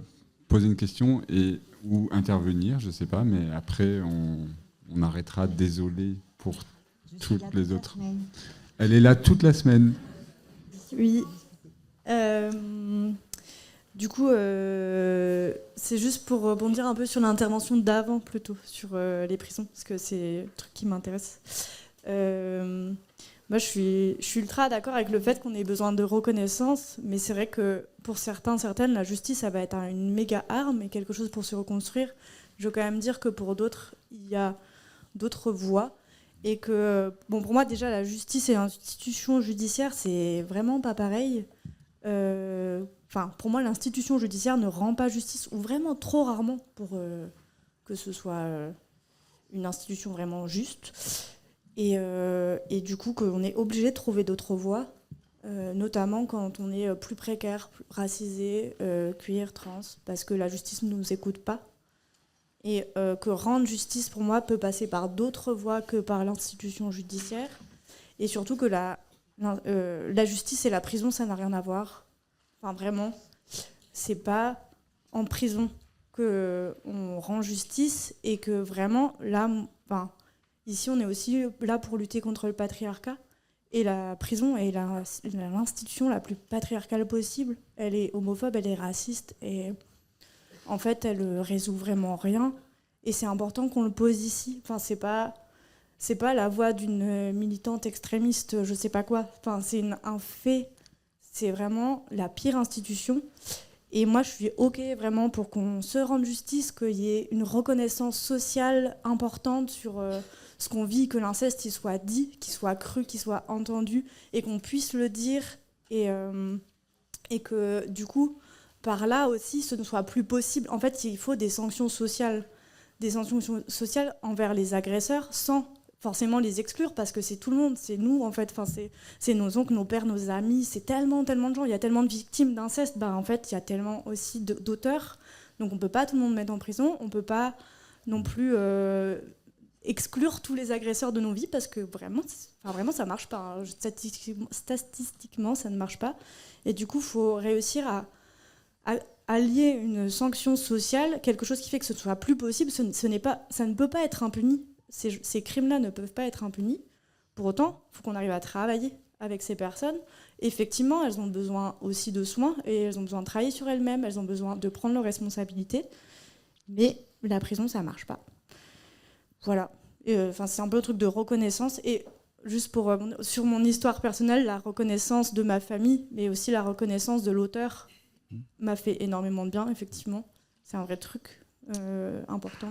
poser une question ou intervenir, je ne sais pas, mais après, on arrêtera. Désolé pour toutes les autres. Elle est là toute la semaine. Oui. Du coup, c'est juste pour rebondir un peu sur l'intervention d'avant, plutôt, sur les prisons, parce que c'est le truc qui m'intéresse. Moi, je suis ultra d'accord avec le fait qu'on ait besoin de reconnaissance, mais c'est vrai que pour certaines, la justice, ça va être une méga arme et quelque chose pour se reconstruire. Je veux quand même dire que pour d'autres, il y a d'autres voies. Et que, bon, pour moi, déjà, la justice et l'institution judiciaire, c'est vraiment pas pareil. Pour moi, l'institution judiciaire ne rend pas justice, ou vraiment trop rarement, pour que ce soit une institution vraiment juste. Et du coup, qu'on est obligé de trouver d'autres voies, notamment quand on est plus précaire, plus racisé, queer, trans, parce que la justice ne nous écoute pas. Et que rendre justice, pour moi, peut passer par d'autres voies que par l'institution judiciaire. Et surtout que la justice et la prison, ça n'a rien à voir. Enfin, vraiment, c'est pas en prison qu'on rend justice et que vraiment, là, ici, on est aussi là pour lutter contre le patriarcat. Et la prison est l'institution la plus patriarcale possible. Elle est homophobe, elle est raciste et en fait, elle résout vraiment rien. Et c'est important qu'on le pose ici. Enfin, c'est pas la voix d'une militante extrémiste, je sais pas quoi. Enfin, c'est un fait. C'est vraiment la pire institution. Et moi, je suis OK vraiment pour qu'on se rende justice, qu'il y ait une reconnaissance sociale importante sur ce qu'on vit, que l'inceste il soit dit, qu'il soit cru, qu'il soit entendu, et qu'on puisse le dire. Et que, du coup, par là aussi, ce ne soit plus possible. En fait, il faut des sanctions sociales envers les agresseurs, sans forcément les exclure, parce que c'est tout le monde, c'est nous en fait, c'est nos oncles, nos pères, nos amis, c'est tellement de gens, il y a tellement de victimes d'inceste, en fait il y a tellement aussi d'auteurs, donc on peut pas tout le monde mettre en prison, on peut pas non plus exclure tous les agresseurs de nos vies, parce que vraiment ça marche pas, hein. Statistiquement ça ne marche pas, et du coup il faut réussir à lier une sanction sociale, quelque chose qui fait que ce ne soit plus possible, ça ne peut pas être impuni. Ces crimes-là ne peuvent pas être impunis. Pour autant, il faut qu'on arrive à travailler avec ces personnes. Effectivement, elles ont besoin aussi de soins et elles ont besoin de travailler sur elles-mêmes, elles ont besoin de prendre leurs responsabilités. Mais la prison, ça ne marche pas. Voilà. C'est un peu le truc de reconnaissance. Et juste sur mon histoire personnelle, la reconnaissance de ma famille, mais aussi la reconnaissance de l'auteur m'a fait énormément de bien, effectivement. C'est un vrai truc important.